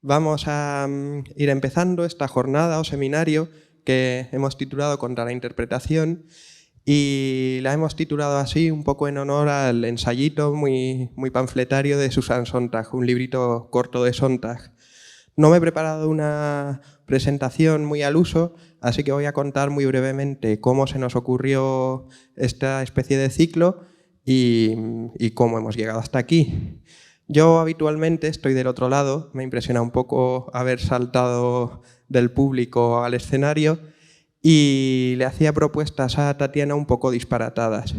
Vamos a ir empezando esta jornada o seminario que hemos titulado Contra la interpretación y la hemos titulado así un poco en honor al ensayito muy panfletario de Susan Sontag, un librito corto de Sontag. No me he preparado una presentación muy al uso, así que voy a contar muy brevemente cómo se nos ocurrió esta especie de ciclo y cómo hemos llegado hasta aquí. Yo habitualmente estoy del otro lado, me impresiona un poco haber saltado del público al escenario y le hacía propuestas a Tatiana un poco disparatadas.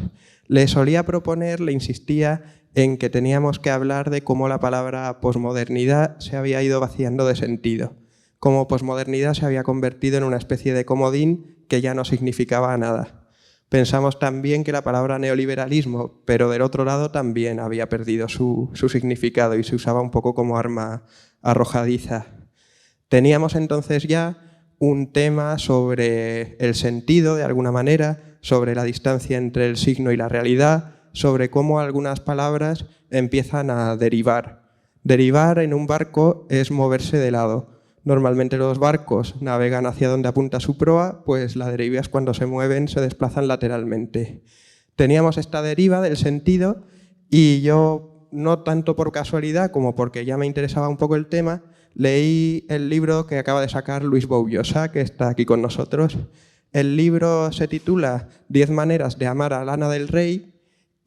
Le solía proponer, le insistía en que teníamos que hablar de cómo la palabra posmodernidad se había ido vaciando de sentido, cómo posmodernidad se había convertido en una especie de comodín que ya no significaba nada. Pensamos también que la palabra neoliberalismo, pero del otro lado también había perdido su significado y se usaba un poco como arma arrojadiza. Teníamos entonces ya un tema sobre el sentido, de alguna manera, sobre la distancia entre el signo y la realidad, sobre cómo algunas palabras empiezan a derivar. Derivar en un barco es moverse de lado. Normalmente los barcos navegan hacia donde apunta su proa, pues las derivas cuando se mueven se desplazan lateralmente. Teníamos esta deriva del sentido y yo, no tanto por casualidad como porque ya me interesaba un poco el tema, leí el libro que acaba de sacar Luis Boullosa, que está aquí con nosotros. El libro se titula 10 maneras de amar a Lana del Rey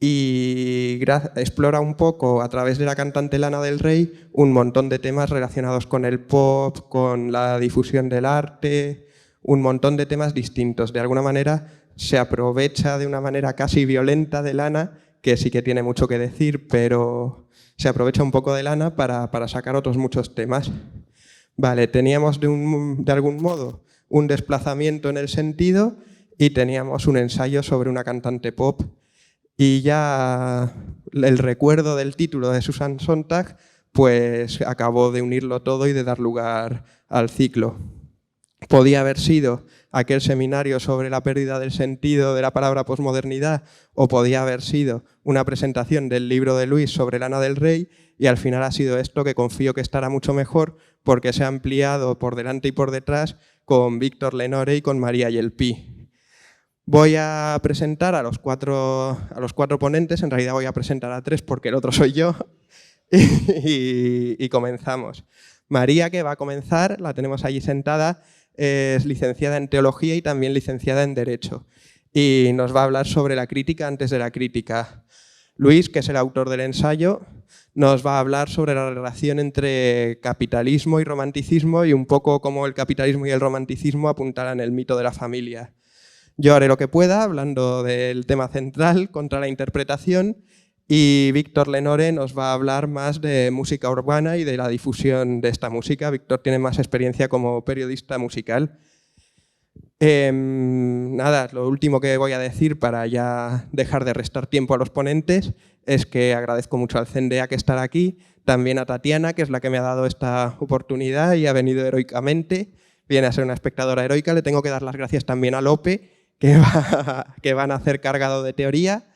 y explora un poco a través de la cantante Lana del Rey un montón de temas relacionados con el pop, con la difusión del arte, un montón de temas distintos. De alguna manera se aprovecha de una manera casi violenta de Lana, que sí que tiene mucho que decir, pero se aprovecha un poco de Lana para sacar otros muchos temas. Vale, teníamos de algún modo un desplazamiento en el sentido y teníamos un ensayo sobre una cantante pop. Y ya el recuerdo del título de Susan Sontag pues acabó de unirlo todo y de dar lugar al ciclo. Podía haber sido aquel seminario sobre la pérdida del sentido de la palabra posmodernidad o podía haber sido una presentación del libro de Luis sobre Lana del Rey y al final ha sido esto, que confío que estará mucho mejor porque se ha ampliado por delante y por detrás con Víctor Lenore y con María Yelpí. Voy a presentar a los cuatro ponentes, en realidad voy a presentar a 3 porque el otro soy yo y comenzamos. María, que va a comenzar, la tenemos allí sentada, es licenciada en Teología y también licenciada en Derecho y nos va a hablar sobre la crítica antes de la crítica. Luis, que es el autor del ensayo, nos va a hablar sobre la relación entre capitalismo y romanticismo y un poco cómo el capitalismo y el romanticismo apuntaran el mito de la familia. Yo haré lo que pueda, hablando del tema central, contra la interpretación, y Víctor Lenore nos va a hablar más de música urbana y de la difusión de esta música. Víctor tiene más experiencia como periodista musical. Nada, lo último que voy a decir para ya dejar de restar tiempo a los ponentes es que agradezco mucho al CNDEA que estará aquí, también a Tatiana, que es la que me ha dado esta oportunidad y ha venido heroicamente, viene a ser una espectadora heroica. Le tengo que dar las gracias también a Lope, que van a hacer cargado de teoría,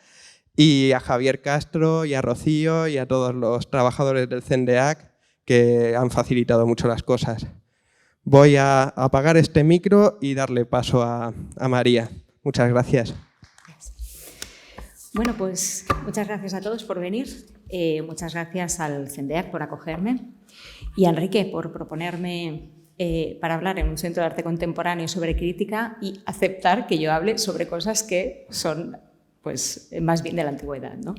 y a Javier Castro y a Rocío y a todos los trabajadores del CNDEAC que han facilitado mucho las cosas. Voy a apagar este micro y darle paso a María. Muchas gracias. Bueno, pues muchas gracias a todos por venir. Muchas gracias al CNDEAC por acogerme y a Enrique por proponerme para hablar en un centro de arte contemporáneo sobre crítica y aceptar que yo hable sobre cosas que son pues, más bien de la antigüedad, ¿no?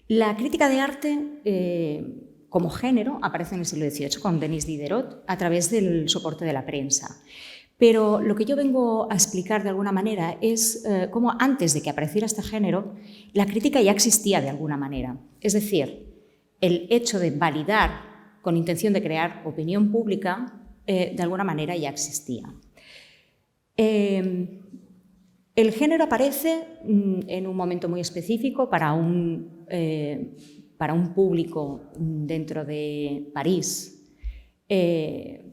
La crítica de arte como género aparece en el siglo XVIII con Denis Diderot a través del soporte de la prensa. Pero lo que yo vengo a explicar de alguna manera es cómo antes de que apareciera este género, la crítica ya existía de alguna manera. Es decir, el hecho de validar con intención de crear opinión pública, de alguna manera ya existía. El género aparece en un momento muy específico para un público dentro de París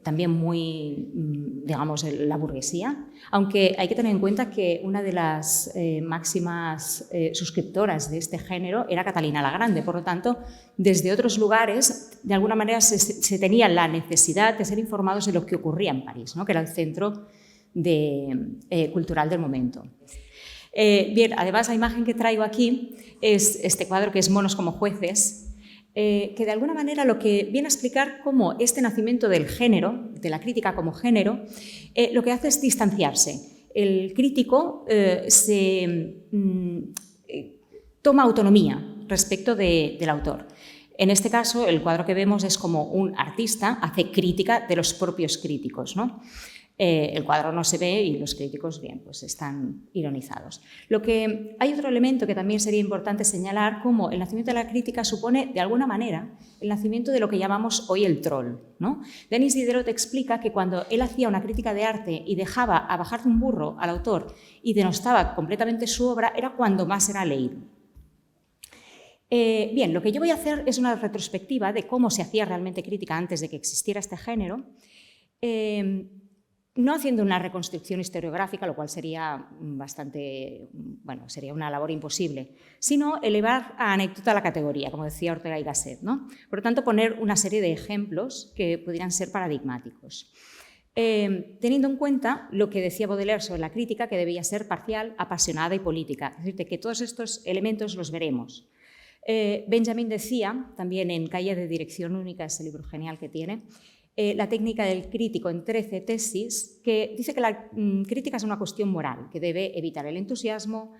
también muy, digamos, la burguesía, aunque hay que tener en cuenta que una de las máximas suscriptoras de este género era Catalina la Grande. Por lo tanto, desde otros lugares, de alguna manera, se tenía la necesidad de ser informados de lo que ocurría en París, ¿no?, que era el centro cultural del momento. Bien, además, la imagen que traigo aquí es este cuadro, que es Monos como jueces, que de alguna manera lo que viene a explicar cómo este nacimiento del género, de la crítica como género, lo que hace es distanciarse. El crítico toma autonomía respecto del autor. En este caso, el cuadro que vemos es como un artista hace crítica de los propios críticos, ¿no? El cuadro no se ve y los críticos, bien, pues están ironizados. Hay otro elemento que también sería importante señalar, como el nacimiento de la crítica supone, de alguna manera, el nacimiento de lo que llamamos hoy el troll, ¿no? Denis Diderot explica que cuando él hacía una crítica de arte y dejaba a bajar de un burro al autor y denostaba completamente su obra, era cuando más era leído. Bien, lo que yo voy a hacer es una retrospectiva de cómo se hacía realmente crítica antes de que existiera este género, no haciendo una reconstrucción historiográfica, lo cual sería sería una labor imposible, sino elevar a anécdota la categoría, como decía Ortega y Gasset, ¿no? Por lo tanto, poner una serie de ejemplos que pudieran ser paradigmáticos. Teniendo en cuenta lo que decía Baudelaire sobre la crítica, que debía ser parcial, apasionada y política. Es decir, que todos estos elementos los veremos. Benjamin decía, también en Calle de Dirección Única, ese libro genial que tiene, la técnica del crítico en 13 tesis, que dice que la crítica es una cuestión moral, que debe evitar el entusiasmo.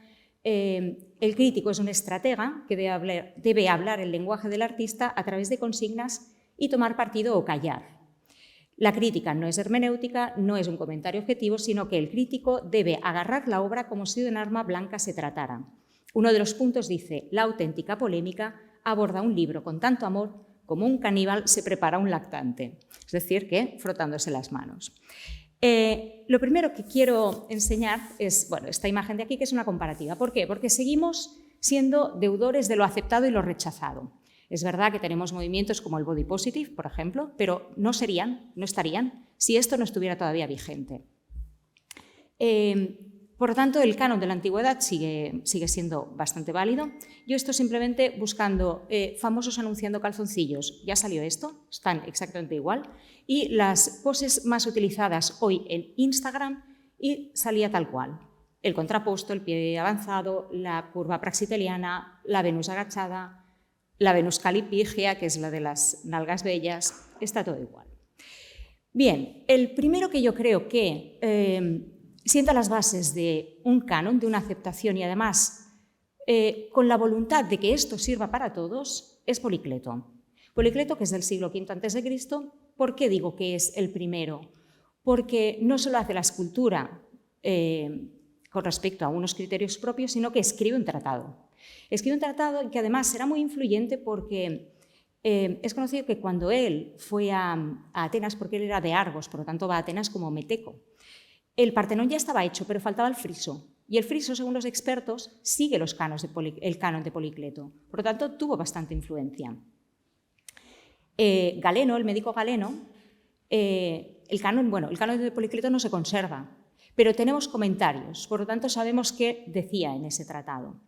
El crítico es un estratega que debe hablar el lenguaje del artista a través de consignas y tomar partido o callar. La crítica no es hermenéutica, no es un comentario objetivo, sino que el crítico debe agarrar la obra como si de un arma blanca se tratara. Uno de los puntos dice: la auténtica polémica aborda un libro con tanto amor como un caníbal se prepara un lactante, es decir, que frotándose las manos. Lo primero que quiero enseñar es esta imagen de aquí, que es una comparativa. ¿Por qué? Porque seguimos siendo deudores de lo aceptado y lo rechazado. Es verdad que tenemos movimientos como el body positive, por ejemplo, pero no estarían si esto no estuviera todavía vigente. Por lo tanto, el canon de la antigüedad sigue siendo bastante válido. Yo esto simplemente buscando famosos anunciando calzoncillos. Ya salió esto, están exactamente igual. Y las poses más utilizadas hoy en Instagram, y salía tal cual. El contraposto, el pie avanzado, la curva praxiteliana, la Venus agachada, la Venus calipigia, que es la de las nalgas bellas, está todo igual. Bien, el primero que yo creo que sienta las bases de un canon, de una aceptación y además con la voluntad de que esto sirva para todos, es Policleto. Policleto, que es del siglo V a.C. ¿Por qué digo que es el primero? Porque no solo hace la escultura con respecto a unos criterios propios, sino que escribe un tratado. Escribe un tratado que además será muy influyente porque es conocido que cuando él fue a Atenas, porque él era de Argos, por lo tanto va a Atenas como meteco, el Partenón ya estaba hecho, pero faltaba el friso. Y el friso, según los expertos, sigue el canon de Policleto. Por lo tanto, tuvo bastante influencia. Galeno, el médico Galeno, el canon de Policleto no se conserva, pero tenemos comentarios. Por lo tanto, sabemos qué decía en ese tratado.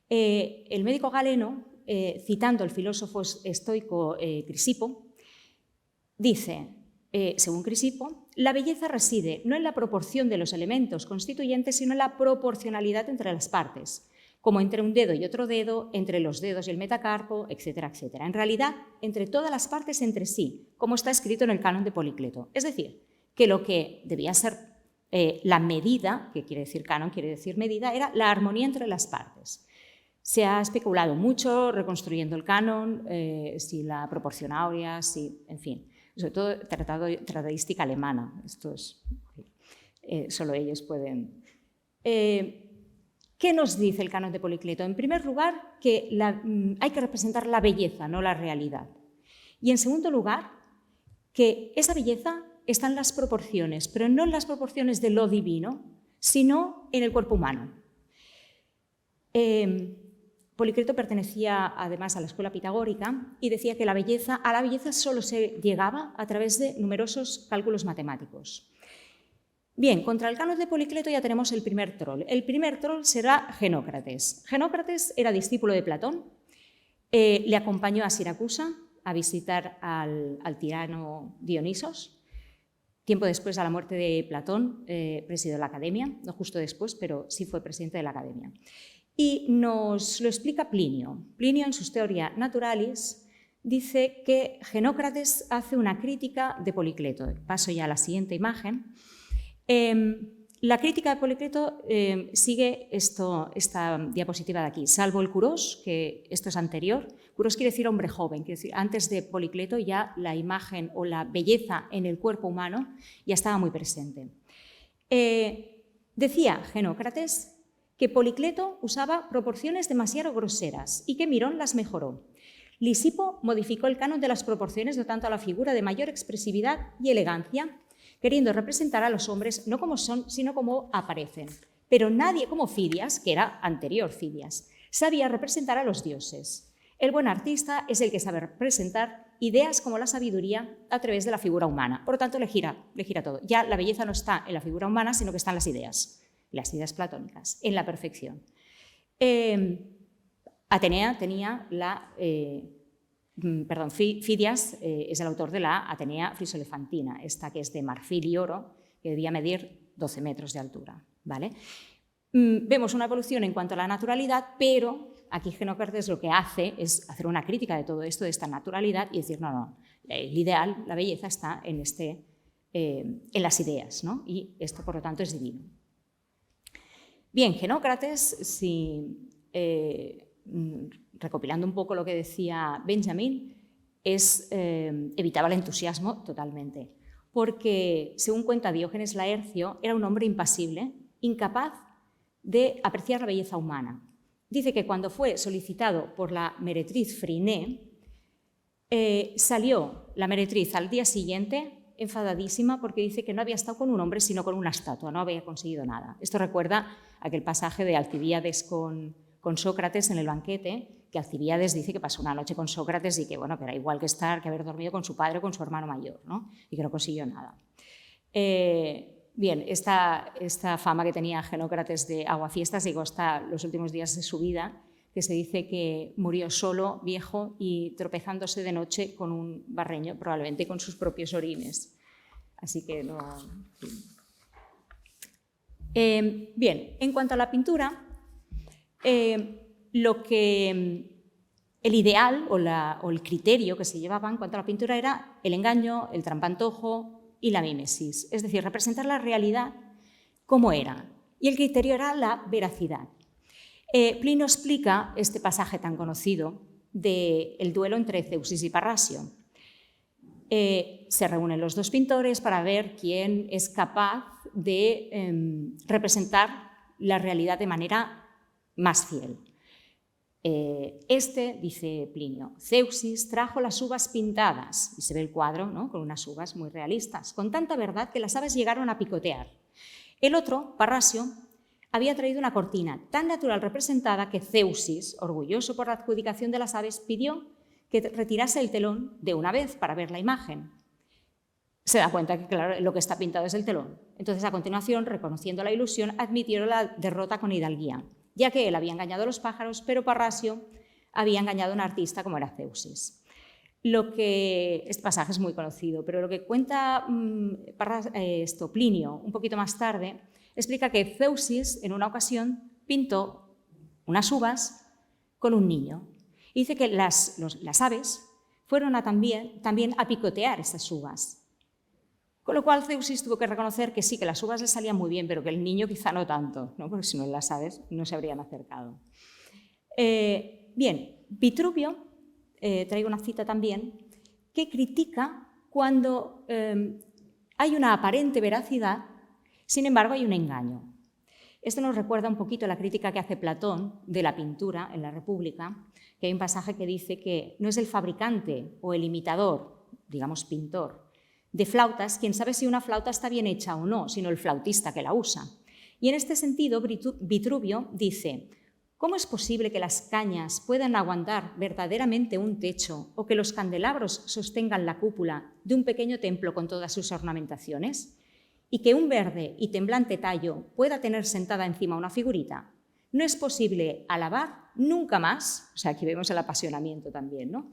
El médico Galeno, citando al filósofo estoico Crisipo, dice, según Crisipo, la belleza reside no en la proporción de los elementos constituyentes, sino en la proporcionalidad entre las partes, como entre un dedo y otro dedo, entre los dedos y el metacarpo, etcétera, etcétera. En realidad, entre todas las partes entre sí, como está escrito en el canon de Policleto. Es decir, que lo que debía ser la medida, que quiere decir canon, quiere decir medida, era la armonía entre las partes. Se ha especulado mucho reconstruyendo el canon, si la proporción áurea, en fin. Sobre todo tratadística alemana. Esto es, solo ellos pueden. ¿Qué nos dice el canon de Policleto? En primer lugar, que hay que representar la belleza, no la realidad. Y en segundo lugar, que esa belleza está en las proporciones, pero no en las proporciones de lo divino, sino en el cuerpo humano. Policleto pertenecía además a la escuela pitagórica y decía que a la belleza solo se llegaba a través de numerosos cálculos matemáticos. Bien, contra el canon de Policleto ya tenemos el primer troll. El primer troll será Genócrates. Genócrates era discípulo de Platón, le acompañó a Siracusa a visitar al tirano Dionisos. Tiempo después, a la muerte de Platón, presidió la Academia, no justo después, pero sí fue presidente de la Academia. Y nos lo explica Plinio. Plinio, en su Theoria Naturalis, dice que Genócrates hace una crítica de Policleto. Paso ya a la siguiente imagen. La crítica de Policleto sigue esta diapositiva de aquí, salvo el Kurós, que esto es anterior. Kurós quiere decir hombre joven, quiere decir, antes de Policleto ya la imagen o la belleza en el cuerpo humano ya estaba muy presente. Decía Genócrates que Policleto usaba proporciones demasiado groseras y que Mirón las mejoró. Lisipo modificó el canon de las proporciones dotando a la figura de mayor expresividad y elegancia, queriendo representar a los hombres no como son, sino como aparecen. Pero nadie como Fidias, que era anterior Fidias, sabía representar a los dioses. El buen artista es el que sabe representar ideas como la sabiduría a través de la figura humana. Por lo tanto, le gira todo. Ya la belleza no está en la figura humana, sino que está en las ideas platónicas, en la perfección. Atenea tenía Fidias es el autor de la Atenea Frisolefantina, esta que es de marfil y oro, que debía medir 12 metros de altura. ¿Vale? Vemos una evolución en cuanto a la naturalidad, pero aquí Genócrates lo que hace es hacer una crítica de todo esto, de esta naturalidad, y decir, no, el ideal, la belleza está en las ideas, ¿no? Y esto, por lo tanto, es divino. Bien, Genócrates, recopilando un poco lo que decía Benjamin, evitaba el entusiasmo totalmente, porque, según cuenta Diógenes Laercio, era un hombre impasible, incapaz de apreciar la belleza humana. Dice que cuando fue solicitado por la meretriz Phryné, salió la meretriz al día siguiente enfadadísima porque dice que no había estado con un hombre sino con una estatua, no había conseguido nada. Esto recuerda aquel pasaje de Alcibíades con Sócrates en el banquete, que Alcibíades dice que pasó una noche con Sócrates y que, bueno, que era igual que haber dormido con su padre o con su hermano mayor, ¿no? Y que no consiguió nada. Bien, esta fama que tenía Genócrates de aguafiestas llegó hasta los últimos días de su vida, que se dice que murió solo, viejo y tropezándose de noche con un barreño, probablemente con sus propios orines. Así que no... bien, en cuanto a la pintura, el ideal o el criterio que se llevaba en cuanto a la pintura era el engaño, el trampantojo y la mímesis, es decir, representar la realidad como era. Y el criterio era la veracidad. Plinio explica este pasaje tan conocido del duelo entre Zeusis y Parrasio. Se reúnen los dos pintores para ver quién es capaz de representar la realidad de manera más fiel. Dice Plinio, Zeusis trajo las uvas pintadas, y se ve el cuadro, ¿no?, con unas uvas muy realistas, con tanta verdad que las aves llegaron a picotear. El otro, Parrasio, había traído una cortina tan natural representada que Zeusis, orgulloso por la adjudicación de las aves, pidió que retirase el telón de una vez para ver la imagen. Se da cuenta que, claro, lo que está pintado es el telón. Entonces, a continuación, reconociendo la ilusión, admitieron la derrota con hidalguía, ya que él había engañado a los pájaros, pero Parrasio había engañado a un artista como era Zeusis. Este pasaje es muy conocido, pero lo que cuenta Plinio un poquito más tarde explica que Zeusis en una ocasión pintó unas uvas con un niño. Y dice que las aves fueron también a picotear esas uvas. Con lo cual Zeusis tuvo que reconocer que sí, que las uvas le salían muy bien, pero que el niño quizá no tanto, ¿no? Porque si no las aves no se habrían acercado. Bien, Vitruvio, traigo una cita también, que critica cuando hay una aparente veracidad, sin embargo hay un engaño. Esto nos recuerda un poquito la crítica que hace Platón de la pintura en la República, que hay un pasaje que dice que no es el fabricante o el imitador, digamos pintor, de flautas quien sabe si una flauta está bien hecha o no, sino el flautista que la usa. Y en este sentido, Vitruvio dice, ¿Cómo es posible que las cañas puedan aguantar verdaderamente un techo o que los candelabros sostengan la cúpula de un pequeño templo con todas sus ornamentaciones? ¿Y que un verde y temblante tallo pueda tener sentada encima una figurita? No es posible alabar nunca más, o sea, aquí vemos el apasionamiento también, ¿no?,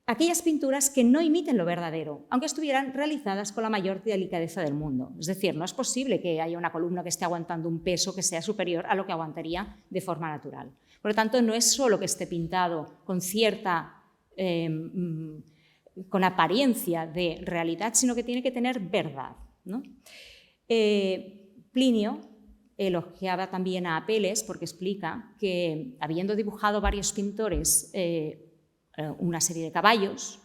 aquellas pinturas que no imiten lo verdadero, aunque estuvieran realizadas con la mayor delicadeza del mundo. Es decir, no es posible que haya una columna que esté aguantando un peso que sea superior a lo que aguantaría de forma natural. Por lo tanto, no es solo que esté pintado con cierta, con apariencia de realidad, sino que tiene que tener verdad, ¿no? Plinio elogiaba también a Apeles porque explica que, habiendo dibujado varios pintores una serie de caballos,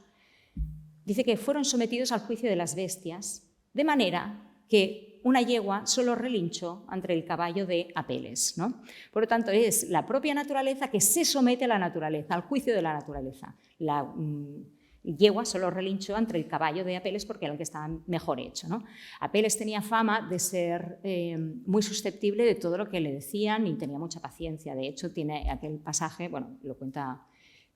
dice que fueron sometidos al juicio de las bestias, de manera que una yegua solo relinchó ante el caballo de Apeles, ¿no? Por lo tanto, es la propia naturaleza que se somete a la naturaleza, al juicio de la naturaleza. La yegua solo relinchó ante el caballo de Apeles porque era el que estaba mejor hecho, ¿no? Apeles tenía fama de ser muy susceptible de todo lo que le decían y tenía mucha paciencia. De hecho, tiene aquel pasaje, bueno, lo cuenta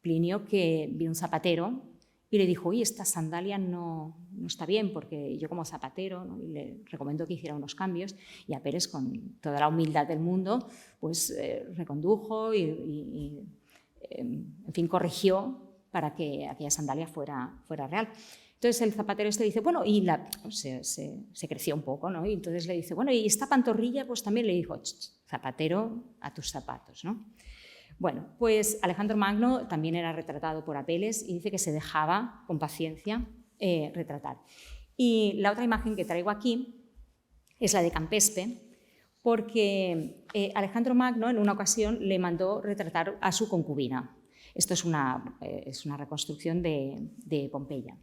Plinio, que vio un zapatero y le dijo: oye, esta sandalia no está bien porque yo como zapatero, ¿no? Y le recomendó que hiciera unos cambios, y Apeles, con toda la humildad del mundo, pues recondujo y en fin, corrigió para que aquella sandalia fuera real. Entonces el zapatero este dice, bueno, y se creció un poco, ¿no? Y entonces le dice, bueno, y esta pantorrilla, pues también le dijo, zapatero, a tus zapatos, ¿no? Bueno, pues Alejandro Magno también era retratado por Apeles y dice que se dejaba con paciencia retratar. Y la otra imagen que traigo aquí es la de Campespe, porque Alejandro Magno en una ocasión le mandó retratar a su concubina. Esto es una reconstrucción de Pompeya.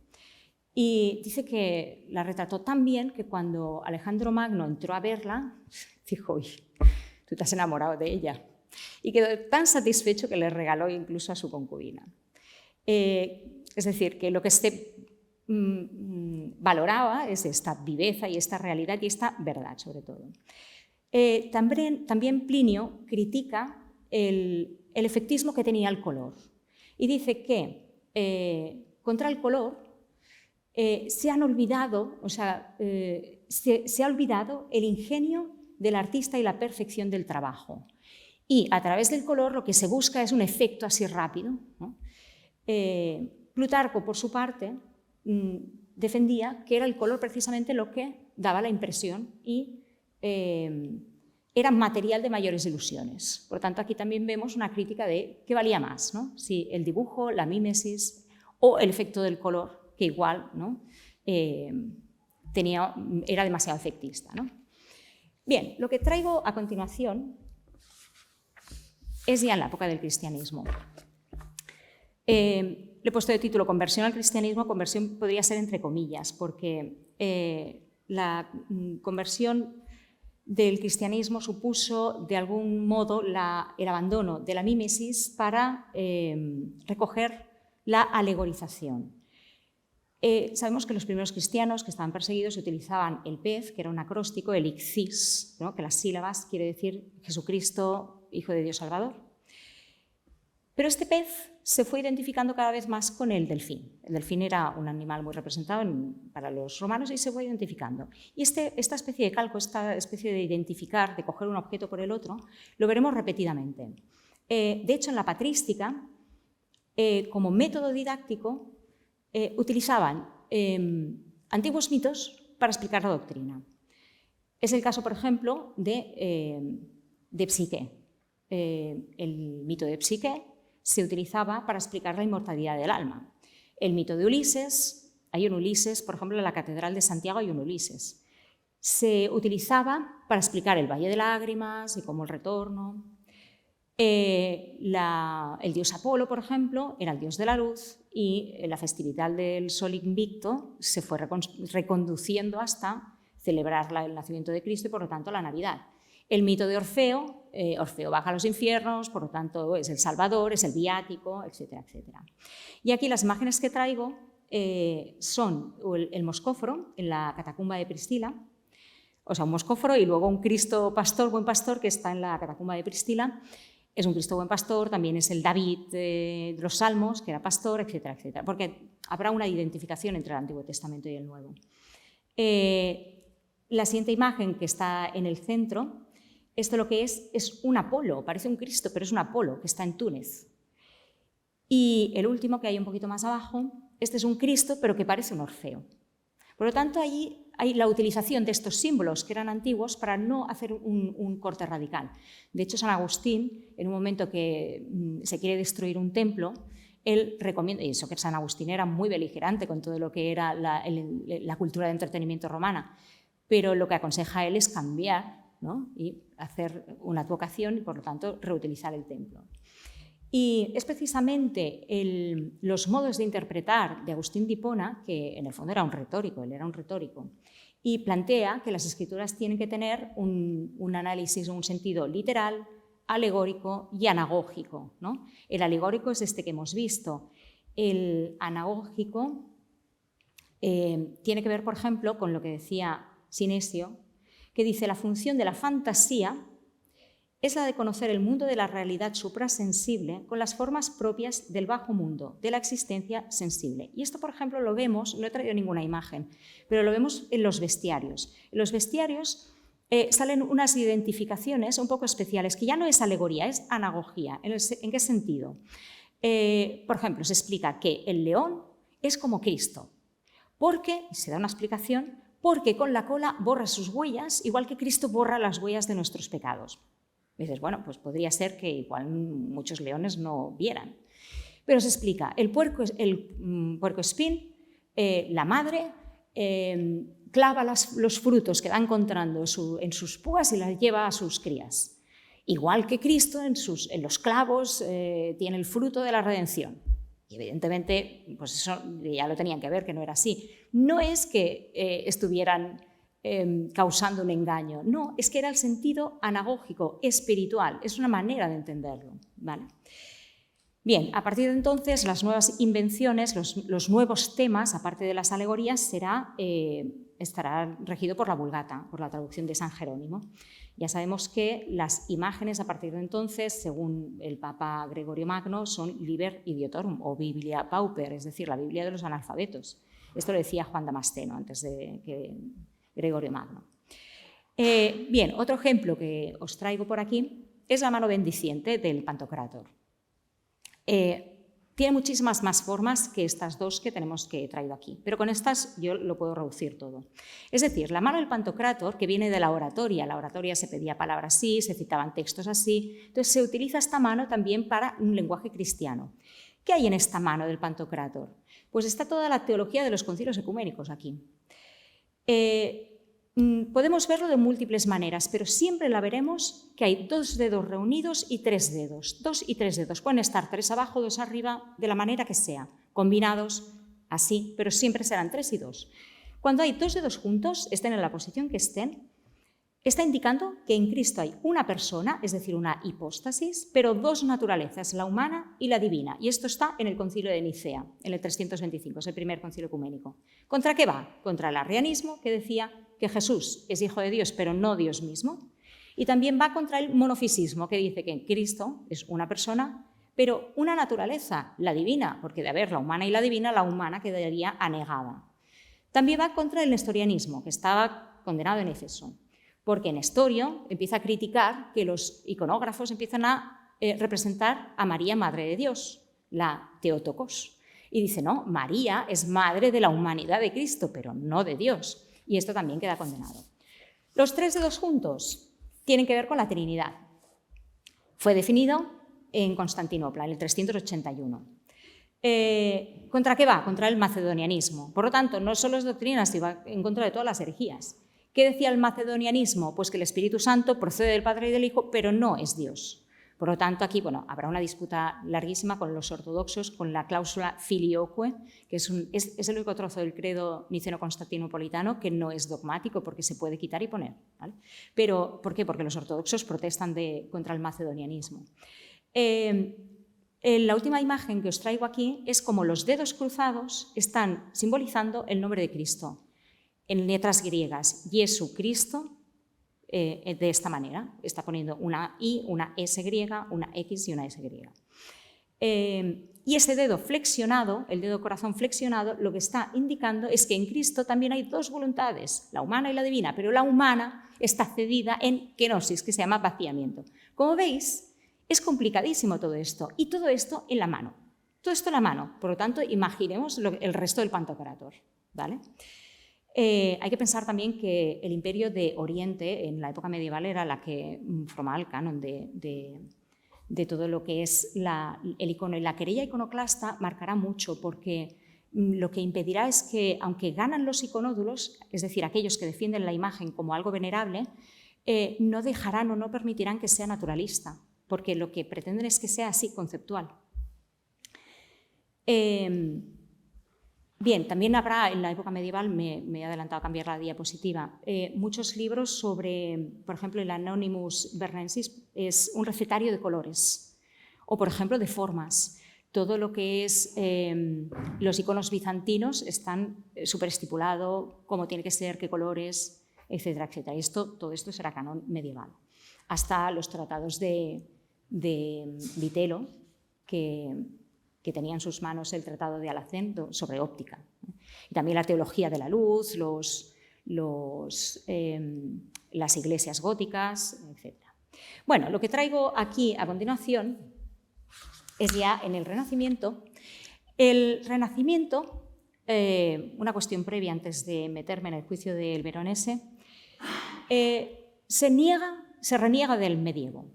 Y dice que la retrató tan bien que cuando Alejandro Magno entró a verla, dijo, uy, tú te has enamorado de ella. Y quedó tan satisfecho que le regaló incluso a su concubina. Es decir, que lo que se valoraba es esta viveza y esta realidad y esta verdad, sobre todo. También Plinio critica el efectismo que tenía el color y dice que contra el color se han olvidado, o sea, se ha olvidado el ingenio del artista y la perfección del trabajo. Y a través del color lo que se busca es un efecto así rápido, ¿no? Plutarco, por su parte, defendía que era el color precisamente lo que daba la impresión y era material de mayores ilusiones. Por lo tanto, aquí también vemos una crítica de qué valía más, ¿no? Si el dibujo, la mímesis o el efecto del color, que igual, ¿no? Era demasiado efectista, ¿no? Bien, lo que traigo a continuación es ya en la época del cristianismo. Le he puesto de título Conversión al cristianismo. Conversión podría ser entre comillas, porque la conversión del cristianismo supuso de algún modo el abandono de la mímesis para recoger la alegorización. Sabemos que los primeros cristianos que estaban perseguidos utilizaban el pez, que era un acróstico, el ixis, ¿no? Que las sílabas quiere decir Jesucristo, Hijo de Dios Salvador. Pero este pez se fue identificando cada vez más con el delfín. El delfín era un animal muy representado para los romanos y se fue identificando. Y esta especie de calco, esta especie de identificar, de coger un objeto por el otro, lo veremos repetidamente. De hecho, en la patrística, como método didáctico, utilizaban antiguos mitos para explicar la doctrina. Es el caso, por ejemplo, de Psique. El mito de Psique se utilizaba para explicar la inmortalidad del alma. El mito de Ulises, hay un Ulises, por ejemplo, en la Catedral de Santiago hay un Ulises. Se utilizaba para explicar el Valle de Lágrimas y cómo el retorno. El dios Apolo, por ejemplo, era el dios de la luz y la festividad del Sol Invicto se fue reconduciendo hasta celebrar el nacimiento de Cristo y, por lo tanto, la Navidad. El mito de Orfeo, Orfeo baja a los infiernos, por lo tanto es el Salvador, es el viático, etcétera, etcétera. Y aquí las imágenes que traigo son el moscóforo en la catacumba de Pristila, o sea, un moscóforo y luego un Cristo pastor, buen pastor, que está en la catacumba de Pristila. Es un Cristo buen pastor, también es el David de los Salmos, que era pastor, etcétera, etcétera, porque habrá una identificación entre el Antiguo Testamento y el Nuevo. La siguiente imagen, que está en el centro, esto lo que es un Apolo, parece un Cristo, pero es un Apolo que está en Túnez. Y el último, que hay un poquito más abajo, este es un Cristo, pero que parece un Orfeo. Por lo tanto, ahí hay la utilización de estos símbolos que eran antiguos para no hacer un corte radical. De hecho, San Agustín, en un momento que se quiere destruir un templo, él recomienda, y eso que San Agustín era muy beligerante con todo lo que era la cultura de entretenimiento romana, pero lo que aconseja él es cambiar, ¿no? Y hacer una advocación y, por lo tanto, reutilizar el templo. Y es precisamente los modos de interpretar de Agustín de Hipona, que en el fondo era un retórico, él era un retórico, y plantea que las escrituras tienen que tener un análisis o un sentido literal, alegórico y anagógico, ¿no? El alegórico es este que hemos visto. El anagógico tiene que ver, por ejemplo, con lo que decía Sinesio, que dice: la función de la fantasía es la de conocer el mundo de la realidad suprasensible con las formas propias del bajo mundo, de la existencia sensible. Y esto, por ejemplo, lo vemos, no he traído ninguna imagen, pero lo vemos en los bestiarios. En los bestiarios salen unas identificaciones un poco especiales, que ya no es alegoría, es anagogía. ¿En qué sentido? Por ejemplo, se explica que el león es como Cristo, porque, y se da una explicación, porque con la cola borra sus huellas, igual que Cristo borra las huellas de nuestros pecados. Y dices, bueno, pues podría ser que igual muchos leones no vieran. Pero se explica, el puercoespín, la madre, clava los frutos que va encontrando en sus púas y las lleva a sus crías. Igual que Cristo en los clavos tiene el fruto de la redención. Y evidentemente, pues eso ya lo tenían que ver, que no era así. No es que estuvieran causando un engaño. No, es que era el sentido anagógico, espiritual, es una manera de entenderlo, ¿vale? Bien, a partir de entonces, las nuevas invenciones, los nuevos temas, aparte de las alegorías, estará regido por la Vulgata, por la traducción de San Jerónimo. Ya sabemos que las imágenes, a partir de entonces, según el Papa Gregorio Magno, son Liber Idiotorum o Biblia Pauper, es decir, la Biblia de los analfabetos. Esto lo decía Juan Damasceno antes de que Gregorio Magno. Bien, otro ejemplo que os traigo por aquí es la mano bendiciente del Pantocrátor. Tiene muchísimas más formas que estas dos que he traído aquí, pero con estas yo lo puedo reducir todo. Es decir, la mano del Pantocrátor, que viene de la oratoria se pedía palabras así, se citaban textos así, entonces se utiliza esta mano también para un lenguaje cristiano. ¿Qué hay en esta mano del Pantocrátor? Pues está toda la teología de los concilios ecuménicos aquí. Podemos verlo de múltiples maneras, pero siempre la veremos que hay 2 dedos reunidos y 3 dedos. 2 y 3 dedos. Pueden estar 3 abajo, 2 arriba, de la manera que sea, combinados, así, pero siempre serán 3 y 2. Cuando hay 2 dedos juntos, estén en la posición que estén, está indicando que en Cristo hay una persona, es decir, una hipóstasis, pero 2 naturalezas, la humana y la divina. Y esto está en el Concilio de Nicea, en el 325, es el primer concilio ecuménico. ¿Contra qué va? Contra el arrianismo, que decía que Jesús es hijo de Dios, pero no Dios mismo. Y también va contra el monofisismo, que dice que Cristo es una persona, pero una naturaleza, la divina, porque de haber la humana y la divina, la humana quedaría anegada. También va contra el nestorianismo, que estaba condenado en Éfeso, porque Nestorio empieza a criticar que los iconógrafos empiezan a representar a María, Madre de Dios, la Theotokos. Y dice, no, María es madre de la humanidad de Cristo, pero no de Dios. Y esto también queda condenado. Los 3 dedos juntos tienen que ver con la Trinidad. Fue definido en Constantinopla, en el 381. ¿Contra qué va? Contra el macedonianismo. Por lo tanto, no solo es doctrina, sino va en contra de todas las herejías. ¿Qué decía el macedonianismo? Pues que el Espíritu Santo procede del Padre y del Hijo, pero no es Dios. Por lo tanto, aquí habrá una disputa larguísima con los ortodoxos, con la cláusula filioque, que es el único trozo del credo niceno-constantinopolitano que no es dogmático porque se puede quitar y poner, ¿vale? Pero, ¿por qué? Porque los ortodoxos protestan contra el macedonianismo. La última imagen que os traigo aquí es como los dedos cruzados están simbolizando el nombre de Cristo. En letras griegas, Jesucristo, de esta manera. Está poniendo una I, una S griega, una X y una S griega. Y ese dedo flexionado, el dedo corazón flexionado, lo que está indicando es que en Cristo también hay dos voluntades, la humana y la divina, pero la humana está cedida en kenosis, que se llama vaciamiento. Como veis, es complicadísimo todo esto, y todo esto en la mano. Todo esto en la mano, por lo tanto, imaginemos el resto del Pantocrator, ¿vale? Hay que pensar también que el imperio de Oriente, en la época medieval, era la que formaba el canon de todo lo que es el icono. Y la querella iconoclasta marcará mucho, porque lo que impedirá es que, aunque ganan los iconódulos, es decir, aquellos que defienden la imagen como algo venerable, no dejarán o no permitirán que sea naturalista, porque lo que pretenden es que sea así, conceptual. Bien, también habrá en la época medieval, me he adelantado a cambiar la diapositiva, muchos libros sobre, por ejemplo, el Anonymous Bernensis es un recetario de colores, o por ejemplo de formas. Todo lo que es los iconos bizantinos están súper estipulado, cómo tiene que ser, qué colores, etcétera, etcétera. Todo esto será canon medieval. Hasta los tratados de Vitelo, que tenía en sus manos el Tratado de Alacén sobre óptica. Y también la teología de la luz, las iglesias góticas, etc. Bueno, lo que traigo aquí a continuación es ya en el Renacimiento. El Renacimiento, una cuestión previa antes de meterme en el juicio del Veronese, se reniega del medievo.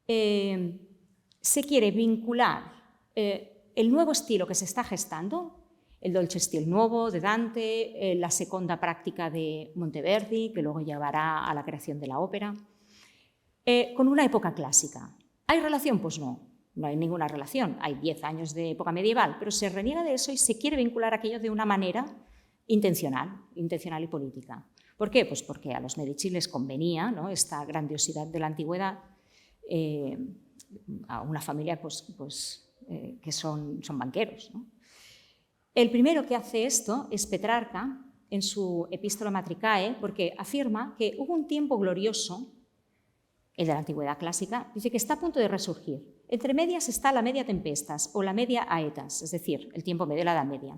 Se quiere vincular el nuevo estilo que se está gestando, el dolce stile nuevo de Dante, la seconda práctica de Monteverdi, que luego llevará a la creación de la ópera, con una época clásica. ¿Hay relación? Pues no hay ninguna relación. Hay 10 años de época medieval, pero se reniega de eso y se quiere vincular aquello de una manera intencional y política. ¿Por qué? Pues porque a los Medici les convenía, ¿no?, esta grandiosidad de la antigüedad, a una familia que son banqueros, ¿no? El primero que hace esto es Petrarca, en su Epístola Matricae, porque afirma que hubo un tiempo glorioso, el de la antigüedad clásica, dice que está a punto de resurgir. Entre medias está la media tempestas o la media aetas, es decir, el tiempo medio de la Edad Media,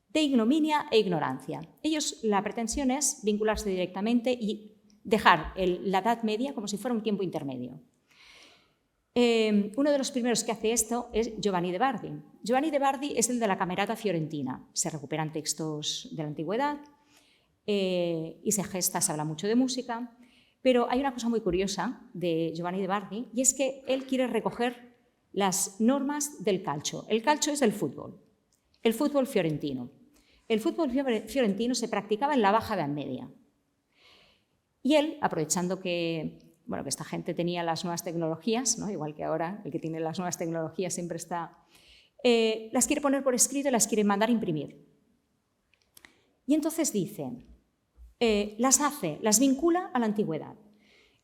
de ignominia e ignorancia. Ellos, la pretensión es vincularse directamente y dejar la Edad Media como si fuera un tiempo intermedio. Uno de los primeros que hace esto es Giovanni de Bardi. Giovanni de Bardi es el de la Camerata Fiorentina. Se recuperan textos de la antigüedad y se habla mucho de música, pero hay una cosa muy curiosa de Giovanni de Bardi, y es que él quiere recoger las normas del calcio. El calcio es el fútbol fiorentino. El fútbol fiorentino se practicaba en la Baja Edad Media. Y él, aprovechando que esta gente tenía las nuevas tecnologías, ¿no?, igual que ahora, el que tiene las nuevas tecnologías siempre está, las quiere poner por escrito y las quiere mandar a imprimir. Y entonces dice, las vincula a la antigüedad.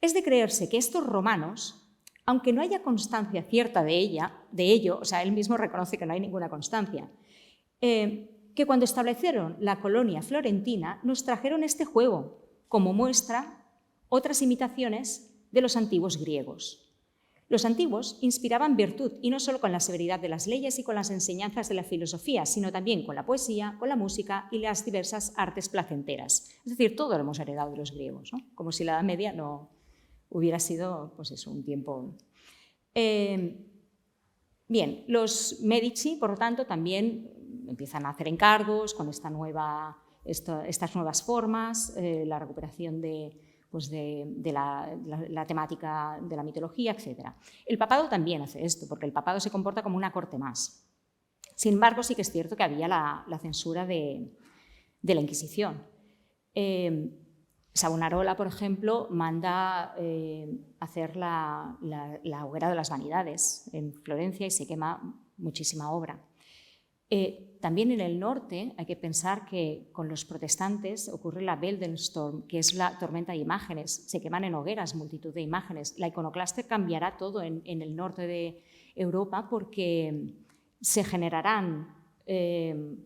Es de creerse que estos romanos, aunque no haya constancia cierta de ello, o sea, él mismo reconoce que no hay ninguna constancia, que cuando establecieron la colonia florentina nos trajeron este juego como muestra otras imitaciones de los antiguos griegos. Los antiguos inspiraban virtud, y no solo con la severidad de las leyes y con las enseñanzas de la filosofía, sino también con la poesía, con la música y las diversas artes placenteras. Es decir, todo lo hemos heredado de los griegos, ¿no?, como si la Edad Media no hubiera sido, pues eso, un tiempo. Bien, los Medici, por lo tanto, también empiezan a hacer encargos con estas nuevas formas, la recuperación de la temática de la mitología, etc. El papado también hace esto, porque el papado se comporta como una corte más. Sin embargo, sí que es cierto que había la censura de la Inquisición. Savonarola, por ejemplo, manda hacer la hoguera de las vanidades en Florencia y se quema muchísima obra. También en el norte hay que pensar que con los protestantes ocurre la Beldenstorm, que es la tormenta de imágenes. Se queman en hogueras multitud de imágenes. La iconoclastia cambiará todo en el norte de Europa, porque se generarán el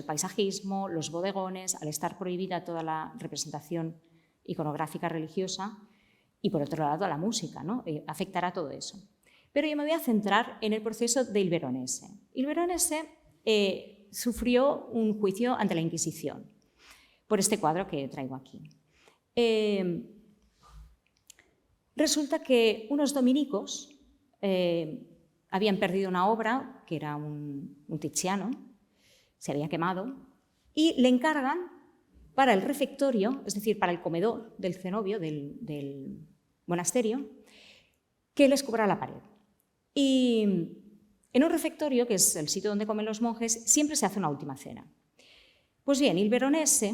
paisajismo, los bodegones, al estar prohibida toda la representación iconográfica religiosa y, por otro lado, a la música, ¿no? Afectará todo eso. Pero yo me voy a centrar en el proceso de Il Veronese. Il Veronese sufrió un juicio ante la Inquisición por este cuadro que traigo aquí. Resulta que unos dominicos habían perdido una obra, que era un Tiziano, se había quemado, y le encargan para el refectorio, es decir, para el comedor del cenobio, del monasterio, que les cubra la pared. Y en un refectorio, que es el sitio donde comen los monjes, siempre se hace una última cena. Pues bien, Il Veronese,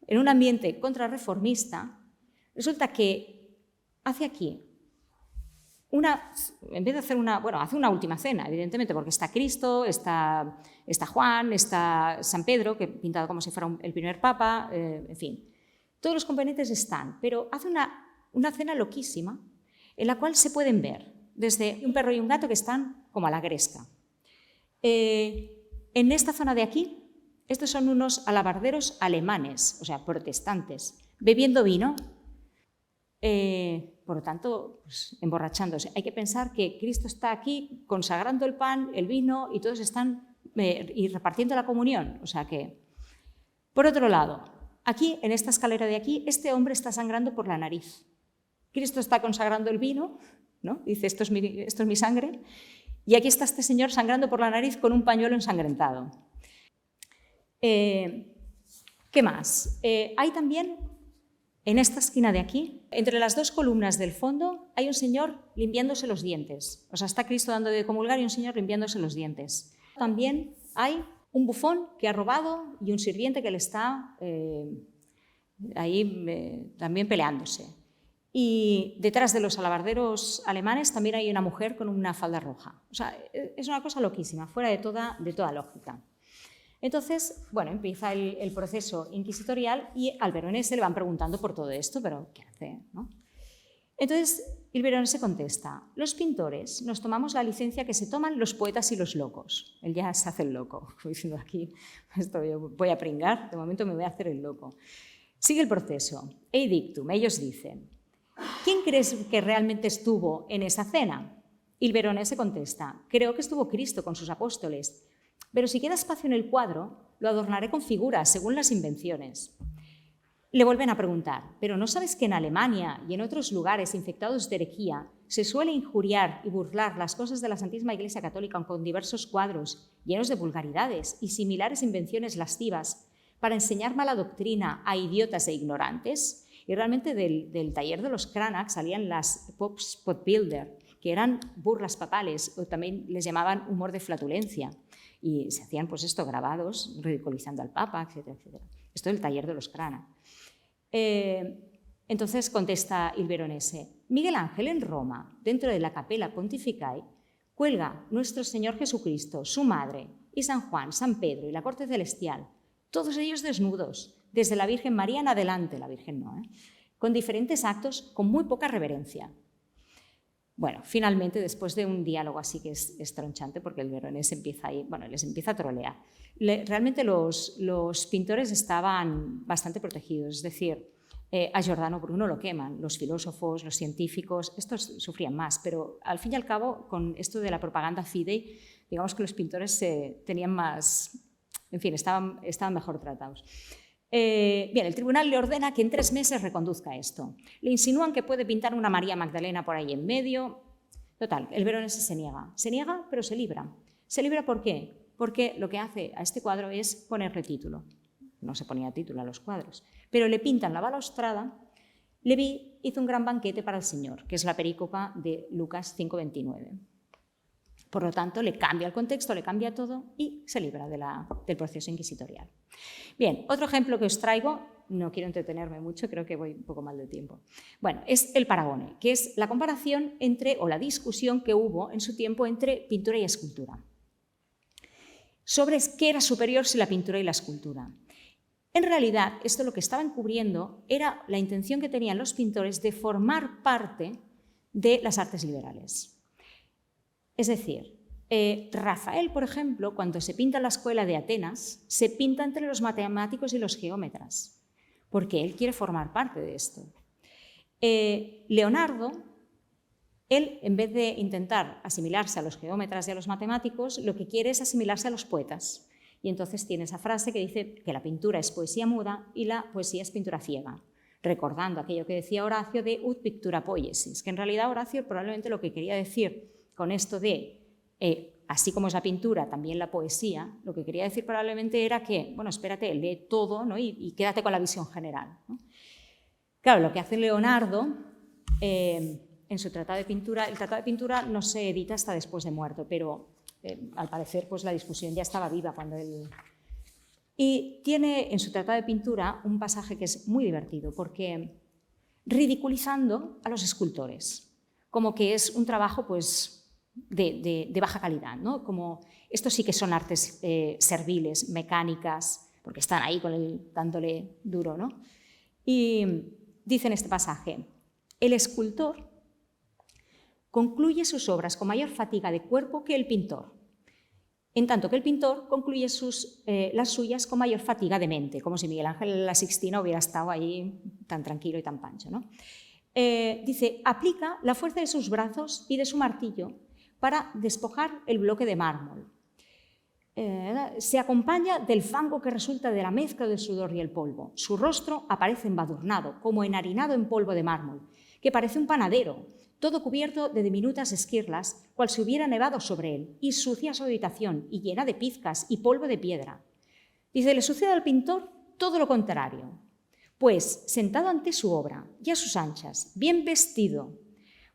en un ambiente contrarreformista, resulta que hace aquí en vez de hacer hace una última cena, evidentemente, porque está Cristo, está Juan, está San Pedro, que pintado como si fuera el primer papa, en fin. Todos los componentes están, pero hace una cena loquísima en la cual se pueden ver desde un perro y un gato que están como a la gresca. En esta zona de aquí, estos son unos alabarderos alemanes, o sea, protestantes, bebiendo vino. Por lo tanto, pues, emborrachándose. Hay que pensar que Cristo está aquí consagrando el pan, el vino, y todos están y repartiendo la comunión. O sea que, por otro lado, aquí, en esta escalera de aquí, este hombre está sangrando por la nariz. Cristo está consagrando el vino, ¿no? Dice, esto es mi sangre, y aquí está este señor sangrando por la nariz con un pañuelo ensangrentado. ¿Qué más? Hay también, en esta esquina de aquí, entre las dos columnas del fondo, hay un señor limpiándose los dientes. O sea, está Cristo dando de comulgar y un señor limpiándose los dientes. También hay un bufón que ha robado y un sirviente que le está también peleándose. Y detrás de los alabarderos alemanes también hay una mujer con una falda roja. O sea, es una cosa loquísima, fuera de toda lógica. Entonces, bueno, empieza el proceso inquisitorial y al Veronese le van preguntando por todo esto, pero ¿qué hace? ¿No? Entonces, el Veronese contesta, los pintores nos tomamos la licencia que se toman los poetas y los locos. Él ya se hace el loco, diciendo aquí, esto yo voy a pringar, de momento me voy a hacer el loco. Sigue el proceso. Ei dictum, ellos dicen, ¿quién crees que realmente estuvo en esa cena? El Veronese contesta, creo que estuvo Cristo con sus apóstoles, pero si queda espacio en el cuadro, lo adornaré con figuras, según las invenciones. Le vuelven a preguntar, ¿pero no sabes que en Alemania y en otros lugares infectados de herejía se suele injuriar y burlar las cosas de la Santísima Iglesia Católica con diversos cuadros llenos de vulgaridades y similares invenciones lascivas para enseñar mala doctrina a idiotas e ignorantes? Y realmente del taller de los Cranach salían las Potbilder, que eran burlas papales, o también les llamaban humor de flatulencia. Y se hacían, pues esto, grabados, ridiculizando al Papa, etcétera, etcétera. Esto es el taller de los Cranach. Entonces contesta el Veronese, Miguel Ángel en Roma, dentro de la Capella Pontificae, cuelga nuestro Señor Jesucristo, su madre, y San Juan, San Pedro y la corte celestial, todos ellos desnudos, desde la Virgen María en adelante, la Virgen no, con diferentes actos, con muy poca reverencia. Bueno, finalmente, después de un diálogo así que es tronchante, porque el Veronese les empieza a trolear. Realmente los pintores estaban bastante protegidos, es decir, a Giordano Bruno lo queman, los filósofos, los científicos, estos sufrían más, pero al fin y al cabo, con esto de la propaganda fidei, digamos que los pintores tenían más, en fin, estaban mejor tratados. Bien, el tribunal le ordena que en 3 meses reconduzca esto. Le insinúan que puede pintar una María Magdalena por ahí en medio. Total, el Veronese se niega, pero se libra. ¿Se libra por qué? Porque lo que hace a este cuadro es ponerle título. No se ponía título a los cuadros, pero le pintan la balaustrada. Leví hizo un gran banquete para el Señor, que es la perícopa de Lucas 5:29. Por lo tanto, le cambia el contexto, le cambia todo y se libra del proceso inquisitorial. Bien, otro ejemplo que os traigo, no quiero entretenerme mucho, creo que voy un poco mal de tiempo. Bueno, es el Paragone, que es la comparación o la discusión que hubo en su tiempo entre pintura y escultura. Sobre qué era superior si la pintura y la escultura. En realidad, esto lo que estaba encubriendo era la intención que tenían los pintores de formar parte de las artes liberales. Es decir, Rafael, por ejemplo, cuando se pinta la escuela de Atenas, se pinta entre los matemáticos y los geómetras, porque él quiere formar parte de esto. Leonardo, él, en vez de intentar asimilarse a los geómetras y a los matemáticos, lo que quiere es asimilarse a los poetas. Y entonces tiene esa frase que dice que la pintura es poesía muda y la poesía es pintura ciega, recordando aquello que decía Horacio de ut pictura poiesis, que en realidad Horacio probablemente lo que quería decir con esto de así como es la pintura, también la poesía, lo que quería decir probablemente era que, bueno, espérate, lee todo, ¿no? y quédate con la visión general, ¿no? Claro, lo que hace Leonardo en su tratado de pintura, el tratado de pintura no se edita hasta después de muerto, pero al parecer pues, la discusión ya estaba viva cuando él... Y tiene en su tratado de pintura un pasaje que es muy divertido, porque ridiculizando a los escultores, como que es un trabajo pues, de baja calidad, ¿no? Como estos sí que son artes serviles, mecánicas, porque están ahí dándole duro, ¿no? Y dice en este pasaje, el escultor concluye sus obras con mayor fatiga de cuerpo que el pintor, en tanto que el pintor concluye las suyas con mayor fatiga de mente, como si Miguel Ángel La Sixtina hubiera estado ahí tan tranquilo y tan pancho, ¿no? Dice, aplica la fuerza de sus brazos y de su martillo para despojar el bloque de mármol. Se acompaña del fango que resulta de la mezcla del sudor y el polvo. Su rostro aparece embadurnado, como enharinado en polvo de mármol, que parece un panadero, todo cubierto de diminutas esquirlas, cual si hubiera nevado sobre él, y sucia su habitación, y llena de pizcas y polvo de piedra. Dice, le sucede al pintor todo lo contrario, pues, sentado ante su obra, y a sus anchas, bien vestido,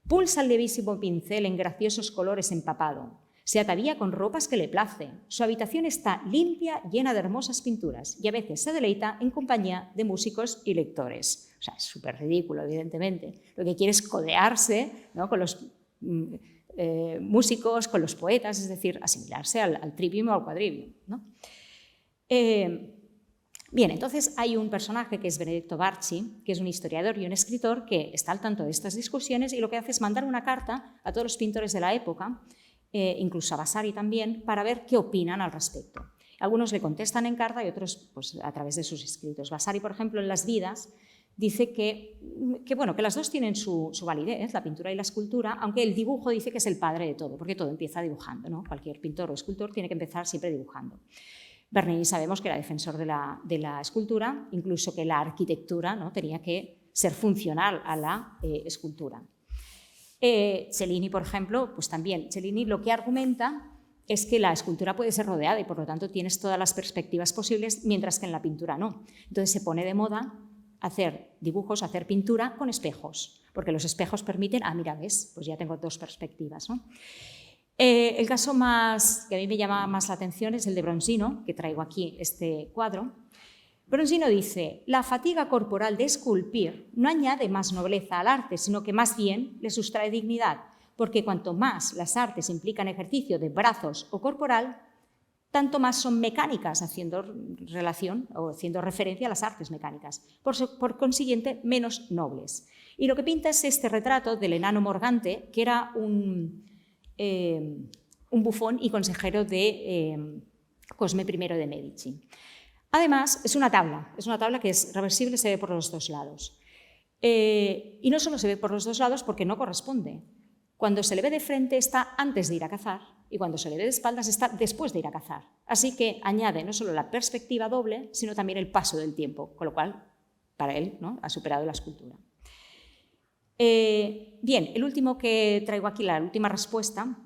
pulsa el levísimo pincel en graciosos colores empapado, se atavía con ropas que le placen, su habitación está limpia, llena de hermosas pinturas, y a veces se deleita en compañía de músicos y lectores. O sea, es súper ridículo, evidentemente. Lo que quiere es codearse, ¿no?, con los músicos, con los poetas, es decir, asimilarse al trivium o al quadrivium, ¿no? Bien, entonces hay un personaje que es Benedetto Barci, que es un historiador y un escritor que está al tanto de estas discusiones y lo que hace es mandar una carta a todos los pintores de la época, incluso a Vasari también, para ver qué opinan al respecto. Algunos le contestan en carta y otros pues, a través de sus escritos. Vasari, por ejemplo, en Las Vidas, dice que las dos tienen su validez, la pintura y la escultura, aunque el dibujo dice que es el padre de todo, porque todo empieza dibujando, ¿no? Cualquier pintor o escultor tiene que empezar siempre dibujando. Bernini sabemos que era defensor de la escultura, incluso que la arquitectura, ¿no?, tenía que ser funcional a la escultura. Cellini, por ejemplo, pues también, Cellini lo que argumenta es que la escultura puede ser rodeada y por lo tanto tienes todas las perspectivas posibles, mientras que en la pintura no. Entonces se pone de moda hacer dibujos, hacer pintura con espejos, porque los espejos permiten, mira, ves, pues ya tengo dos perspectivas, ¿no? El caso más que a mí me llama más la atención es el de Bronzino, que traigo aquí este cuadro. Bronzino dice, la fatiga corporal de esculpir no añade más nobleza al arte, sino que más bien le sustrae dignidad, porque cuanto más las artes implican ejercicio de brazos o corporal, tanto más son mecánicas, haciendo relación o haciendo referencia a las artes mecánicas, por consiguiente menos nobles. Y lo que pinta es este retrato del enano Morgante, que era un bufón y consejero de Cosme I de Medici. Además, es una tabla que es reversible, se ve por los dos lados. Y no solo se ve por los dos lados porque no corresponde. Cuando se le ve de frente está antes de ir a cazar y cuando se le ve de espaldas está después de ir a cazar. Así que añade no solo la perspectiva doble, sino también el paso del tiempo, con lo cual, para él, ¿no?, ha superado la escultura. Bien, el último que traigo aquí, la última respuesta,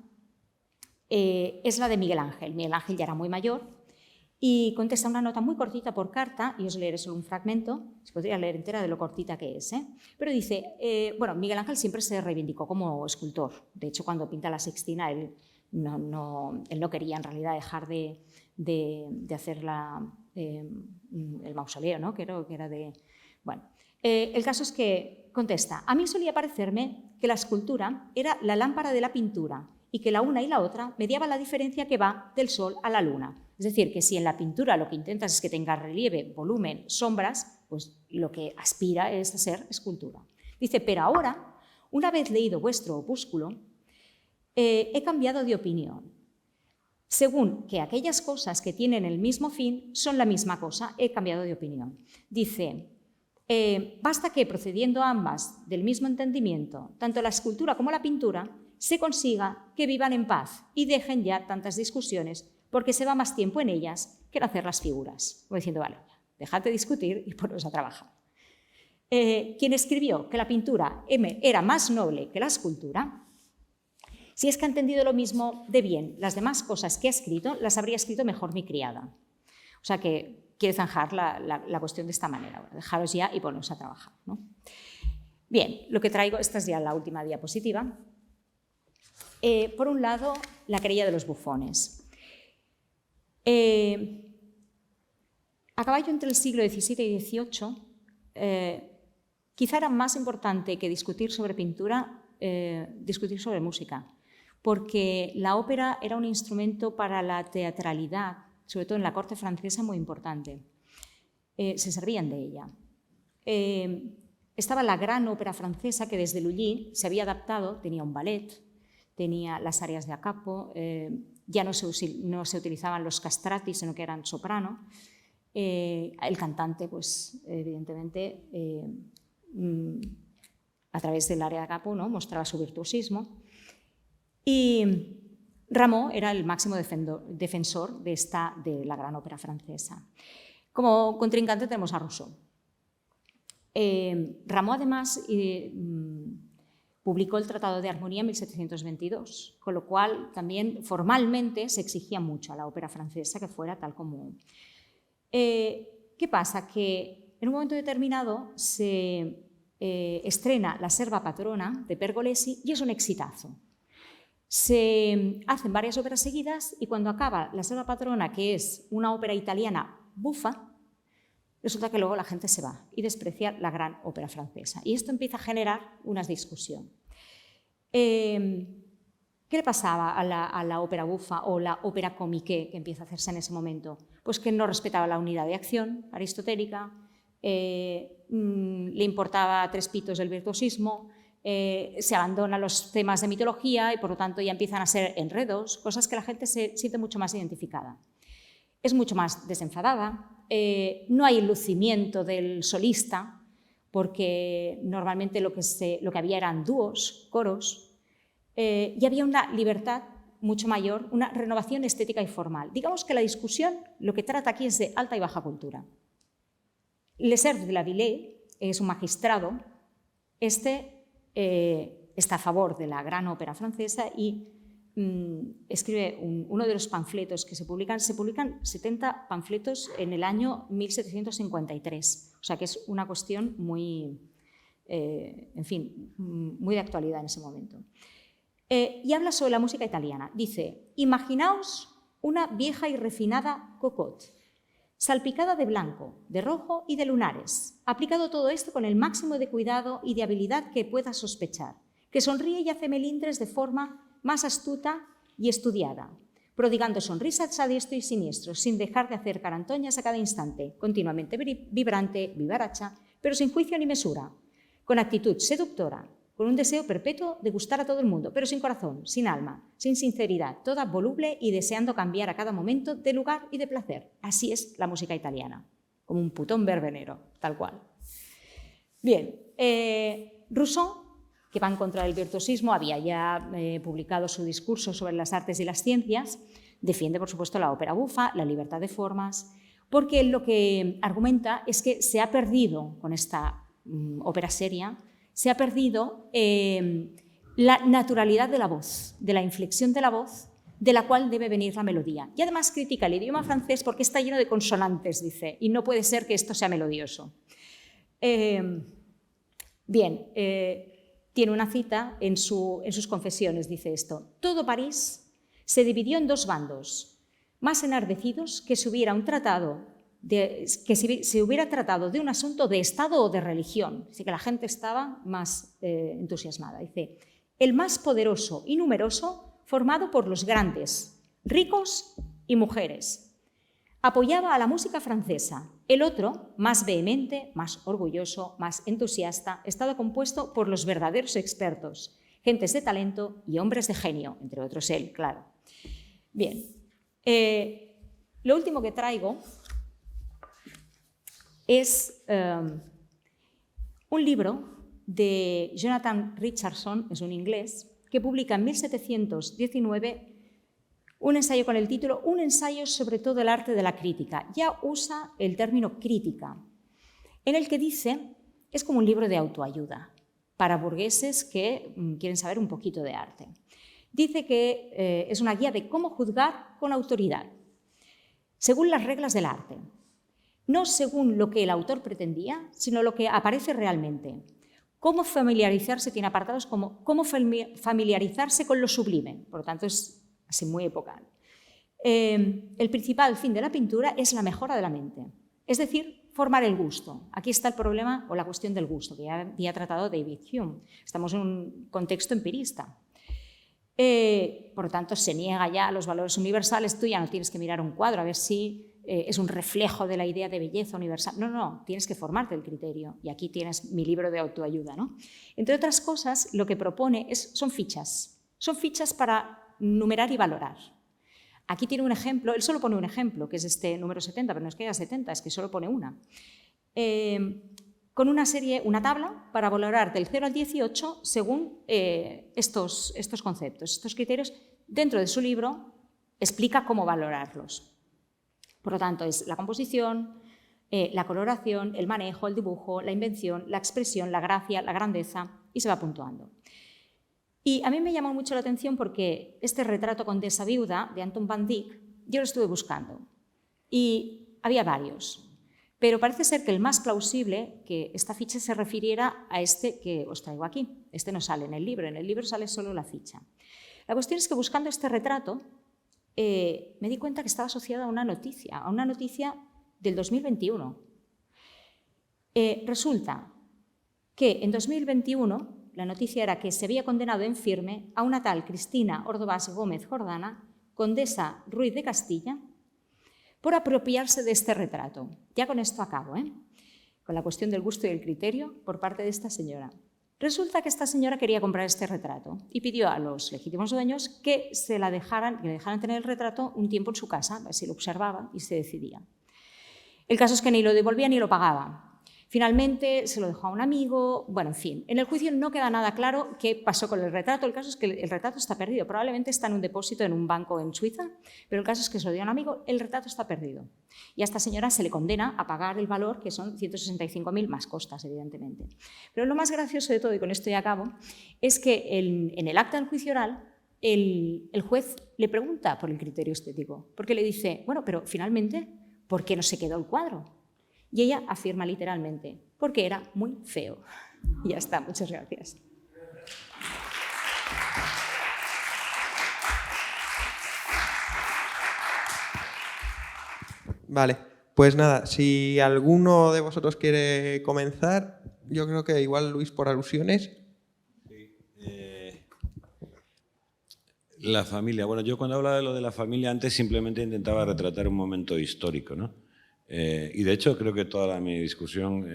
es la de Miguel Ángel. Miguel Ángel ya era muy mayor y contesta una nota muy cortita por carta, y os leeré solo un fragmento, se podría leer entera de lo cortita que es, pero dice, Miguel Ángel siempre se reivindicó como escultor. De hecho, cuando pinta la Sixtina, él no quería en realidad dejar de hacer el mausoleo, ¿no?, que era de... Bueno, el caso es que contesta, a mí solía parecerme que la escultura era la lámpara de la pintura y que la una y la otra mediaban la diferencia que va del sol a la luna. Es decir, que si en la pintura lo que intentas es que tenga relieve, volumen, sombras, pues lo que aspira es a ser escultura. Dice, pero ahora, una vez leído vuestro opúsculo, he cambiado de opinión. Según que aquellas cosas que tienen el mismo fin son la misma cosa, he cambiado de opinión. Dice, Basta que, procediendo ambas del mismo entendimiento, tanto la escultura como la pintura, se consiga que vivan en paz y dejen ya tantas discusiones, porque se va más tiempo en ellas que en hacer las figuras. Como diciendo, vale, dejad de discutir y poneros a trabajar. Quien escribió que la pintura era más noble que la escultura, si es que ha entendido lo mismo de bien las demás cosas que ha escrito, las habría escrito mejor mi criada. O sea que quiere zanjar la cuestión de esta manera. Bueno, dejaros ya y poneros a trabajar, ¿no? Bien, lo que traigo, esta es ya la última diapositiva. Por un lado, la querella de los bufones. A caballo entre el siglo XVII y XVIII, quizá era más importante que discutir sobre pintura, discutir sobre música, porque la ópera era un instrumento para la teatralidad, sobre todo en la corte francesa, muy importante. Se servían de ella. Estaba la gran ópera francesa, que desde Lully se había adaptado, tenía un ballet, tenía las arias de a capo, ya no se utilizaban los castrati, sino que eran soprano. El cantante, pues, evidentemente, a través del aria de a capo, ¿no?, mostraba su virtuosismo. Y Rameau era el máximo defensor de la gran ópera francesa. Como contrincante tenemos a Rousseau. Rameau, además, publicó el Tratado de Armonía en 1722, con lo cual también formalmente se exigía mucho a la ópera francesa que fuera tal como... ¿Qué pasa? Que en un momento determinado se estrena La Serva Patrona de Pergolesi y es un exitazo. Se hacen varias óperas seguidas y cuando acaba La Serva Patrona, que es una ópera italiana bufa, resulta que luego la gente se va y desprecia la gran ópera francesa. Y esto empieza a generar una discusión. ¿Qué le pasaba a la ópera bufa o la ópera comique que empieza a hacerse en ese momento? Pues que no respetaba la unidad de acción aristotélica, le importaba tres pitos el virtuosismo, se abandonan los temas de mitología y por lo tanto ya empiezan a ser enredos, cosas que la gente se siente mucho más identificada. Es mucho más desenfadada, no hay lucimiento del solista, porque normalmente lo que había eran dúos, coros, y había una libertad mucho mayor, una renovación estética y formal. Digamos que la discusión lo que trata aquí es de alta y baja cultura. Leserve de la Villette es un magistrado, está a favor de la gran ópera francesa y escribe uno de los panfletos que se publican 70 panfletos en el año 1753, o sea que es una cuestión muy, en fin, muy de actualidad en ese momento. Y habla sobre la música italiana. Dice, imaginaos una vieja y refinada cocotte, salpicada de blanco, de rojo y de lunares, aplicado todo esto con el máximo de cuidado y de habilidad que pueda sospechar, que sonríe y hace melindres de forma más astuta y estudiada, prodigando sonrisas a diestro y siniestro, sin dejar de hacer carantoñas a cada instante, continuamente vibrante, vivaracha, pero sin juicio ni mesura, con actitud seductora, con un deseo perpetuo de gustar a todo el mundo, pero sin corazón, sin alma, sin sinceridad, toda voluble y deseando cambiar a cada momento de lugar y de placer. Así es la música italiana, como un putón verbenero, tal cual. Bien, Rousseau, que va en contra del virtuosismo, había ya publicado su discurso sobre las artes y las ciencias, defiende, por supuesto, la ópera bufa, la libertad de formas, porque lo que argumenta es que se ha perdido, con esta ópera seria, se ha perdido la naturalidad de la voz, de la inflexión de la voz, de la cual debe venir la melodía. Y además critica el idioma francés porque está lleno de consonantes, dice, y no puede ser que esto sea melodioso. Tiene una cita en sus confesiones, dice esto: todo París se dividió en dos bandos, más enardecidos que si se hubiera tratado de un asunto de Estado o de religión. Así que la gente estaba más entusiasmada. Dice, el más poderoso y numeroso, formado por los grandes, ricos y mujeres. Apoyaba a la música francesa. El otro, más vehemente, más orgulloso, más entusiasta, estaba compuesto por los verdaderos expertos, gentes de talento y hombres de genio, entre otros él, claro. Bien, lo último que traigo es un libro de Jonathan Richardson, es un inglés, que publica en 1719 un ensayo con el título Un ensayo sobre todo el arte de la crítica. Ya usa el término crítica, en el que dice, es como un libro de autoayuda para burgueses que quieren saber un poquito de arte. Dice que es una guía de cómo juzgar con autoridad, según las reglas del arte, no según lo que el autor pretendía, sino lo que aparece realmente. Cómo familiarizarse, tiene apartados como cómo familiarizarse con lo sublime, por lo tanto es así muy epocal. El principal fin de la pintura es la mejora de la mente, es decir, formar el gusto. Aquí está el problema o la cuestión del gusto, que ya había tratado David Hume. Estamos en un contexto empirista. Por lo tanto, se niega ya a los valores universales. Tú ya no tienes que mirar un cuadro a ver si es un reflejo de la idea de belleza universal. No, no, tienes que formarte el criterio. Y aquí tienes mi libro de autoayuda, ¿no? Entre otras cosas, lo que propone son fichas. Son fichas para numerar y valorar. Aquí tiene un ejemplo, él solo pone un ejemplo, que es este número 70, pero no es que haya 70, es que solo pone una. Con una tabla para valorar del 0 al 18 según estos conceptos, estos criterios. Dentro de su libro explica cómo valorarlos. Por lo tanto, es la composición, la coloración, el manejo, el dibujo, la invención, la expresión, la gracia, la grandeza, y se va puntuando. Y a mí me llamó mucho la atención porque este retrato Condesa Viuda de Anton van Dyck, yo lo estuve buscando y había varios. Pero parece ser que el más plausible, que esta ficha se refiriera a este que os traigo aquí. Este no sale en el libro sale solo la ficha. La cuestión es que buscando este retrato me di cuenta que estaba asociada a una noticia del 2021. Resulta que en 2021 la noticia era que se había condenado en firme a una tal Cristina Ordovás Gómez Jordana, condesa Ruiz de Castilla, por apropiarse de este retrato. Ya con esto acabo, con la cuestión del gusto y el criterio por parte de esta señora. Resulta que esta señora quería comprar este retrato y pidió a los legítimos dueños que le dejaran tener el retrato un tiempo en su casa, a ver si lo observaba y se decidía. El caso es que ni lo devolvía ni lo pagaba. Finalmente se lo dejó a un amigo, bueno, en fin. En el juicio no queda nada claro qué pasó con el retrato. El caso es que el retrato está perdido. Probablemente está en un depósito en un banco en Suiza, pero el caso es que se lo dio a un amigo, el retrato está perdido. Y a esta señora se le condena a pagar el valor, que son 165.000 más costas, evidentemente. Pero lo más gracioso de todo, y con esto ya acabo, es que en el acta del juicio oral el juez le pregunta por el criterio estético, porque le dice, bueno, pero finalmente, ¿por qué no se quedó el cuadro? Y ella afirma literalmente, porque era muy feo. Y ya está, muchas gracias. Vale, pues nada, si alguno de vosotros quiere comenzar, yo creo que igual Luis por alusiones. Sí, la familia. Bueno, yo cuando hablaba de lo de la familia antes simplemente intentaba retratar un momento histórico, ¿no? Y de hecho creo que toda mi discusión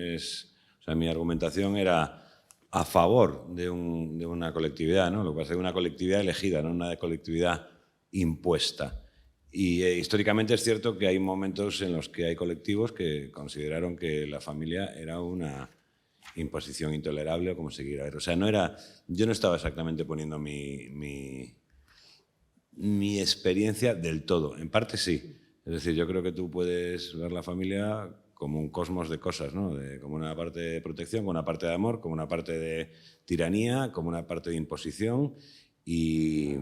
mi argumentación era a favor de una colectividad, ¿no? Lo que pasa es que una colectividad elegida, no una colectividad impuesta. Y históricamente es cierto que hay momentos en los que hay colectivos que consideraron que la familia era una imposición intolerable o como se quiera ver. O sea, yo no estaba exactamente poniendo mi experiencia del todo. En parte sí. Es decir, yo creo que tú puedes ver la familia como un cosmos de cosas, ¿no? Como una parte de protección, como una parte de amor, como una parte de tiranía, como una parte de imposición. Y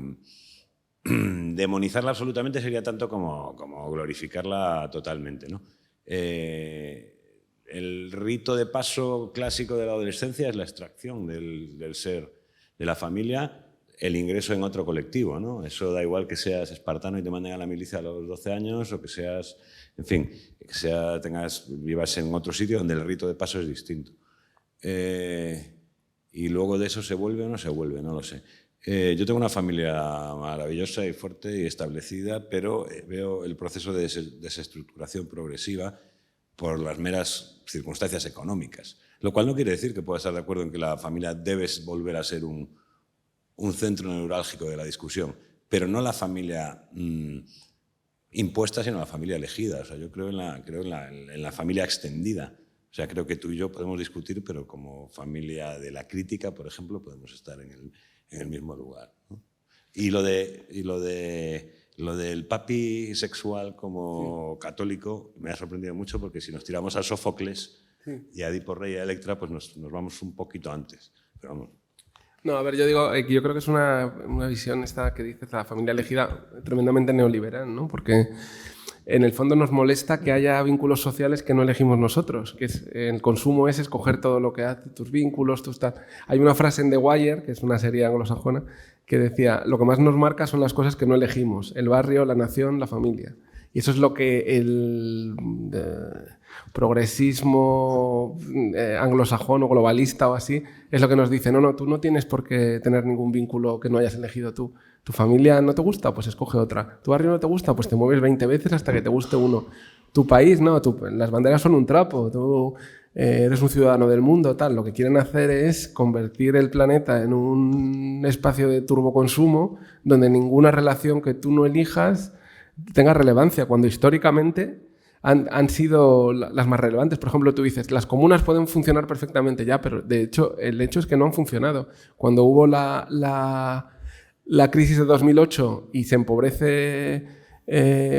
demonizarla absolutamente sería tanto como glorificarla totalmente, ¿no? El rito de paso clásico de la adolescencia es la extracción del ser de la familia, el ingreso en otro colectivo, ¿no? Eso da igual que seas espartano y te manden a la milicia a los 12 años o que seas, en fin, vivas en otro sitio donde el rito de paso es distinto. Y luego de eso se vuelve o no se vuelve, no lo sé. Yo tengo una familia maravillosa y fuerte y establecida, pero veo el proceso de desestructuración progresiva por las meras circunstancias económicas. Lo cual no quiere decir que pueda estar de acuerdo en que la familia debe volver a ser un centro neurálgico de la discusión, pero no la familia impuesta, sino la familia elegida. O sea, yo creo en la familia extendida. O O sea, creo que tú y yo podemos discutir, pero como familia de la crítica, por ejemplo, podemos estar en el mismo lugar, ¿no? Y lo del papi sexual como católico me ha sorprendido mucho, porque si nos tiramos a Sófocles y a Edipo Rey y a Electra, pues nos vamos un poquito antes. Pero vamos. No, a ver, yo digo, yo creo que es una visión esta que dices, la familia elegida, tremendamente neoliberal, ¿no? Porque en el fondo nos molesta que haya vínculos sociales que no elegimos nosotros, que es, el consumo es escoger todo lo que hace, tus vínculos, tus tal. Hay una frase en The Wire, que es una serie anglosajona, que decía, lo que más nos marca son las cosas que no elegimos, el barrio, la nación, la familia. Y eso es lo que el progresismo anglosajón o globalista o así, es lo que nos dice, no, tú no tienes por qué tener ningún vínculo que no hayas elegido tú. ¿Tu familia no te gusta? Pues escoge otra. ¿Tu barrio no te gusta? Pues te mueves 20 veces hasta que te guste uno. ¿Tu país? No, las banderas son un trapo. Tú eres un ciudadano del mundo, tal. Lo que quieren hacer es convertir el planeta en un espacio de turboconsumo donde ninguna relación que tú no elijas tenga relevancia, cuando históricamente han sido las más relevantes. Por ejemplo, tú dices, las comunas pueden funcionar perfectamente ya, pero de hecho, el hecho es que no han funcionado. Cuando hubo la crisis de 2008 y se empobrece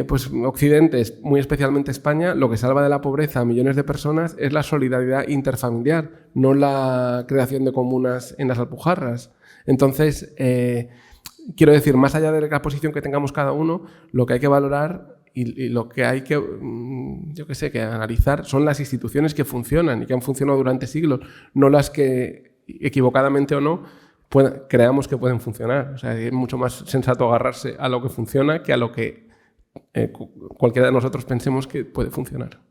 pues Occidente, muy especialmente España, lo que salva de la pobreza a millones de personas es la solidaridad interfamiliar, no la creación de comunas en las Alpujarras. Entonces, quiero decir, más allá de la posición que tengamos cada uno, lo que hay que valorar y lo que hay que, yo qué sé, que analizar son las instituciones que funcionan y que han funcionado durante siglos, no las que, equivocadamente o no, creamos que pueden funcionar. O sea, es mucho más sensato agarrarse a lo que funciona que a lo que cualquiera de nosotros pensemos que puede funcionar.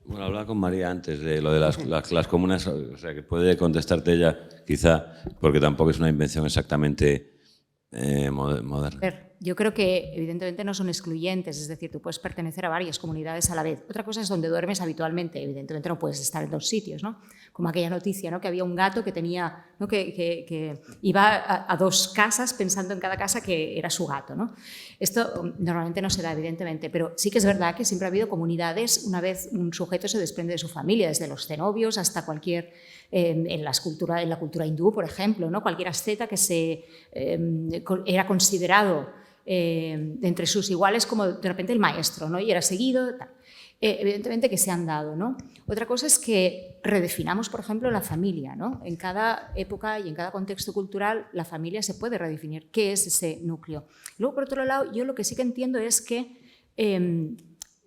Bueno, hablaba con María antes de lo de las comunas, o sea, que puede contestarte ella, quizá, porque tampoco es una invención exactamente moderna. A ver, yo creo que evidentemente no son excluyentes, es decir, tú puedes pertenecer a varias comunidades a la vez. Otra cosa es donde duermes habitualmente, evidentemente no puedes estar en dos sitios, ¿no? Como aquella noticia, ¿no? Que había un gato que tenía, ¿no? que iba a dos casas pensando en cada casa que era su gato, ¿no? Esto normalmente no se da, evidentemente, pero sí que es verdad que siempre ha habido comunidades, una vez un sujeto se desprende de su familia, desde los cenobios hasta cualquier, en la cultura hindú, por ejemplo, ¿no? Cualquier asceta que era considerado entre sus iguales como de repente el maestro, ¿no? Y era seguido, tal. Evidentemente que se han dado, ¿no? Otra cosa es que redefinamos, por ejemplo, la familia, ¿no? En cada época y en cada contexto cultural la familia se puede redefinir. ¿Qué es ese núcleo? Luego, por otro lado, yo lo que sí que entiendo es que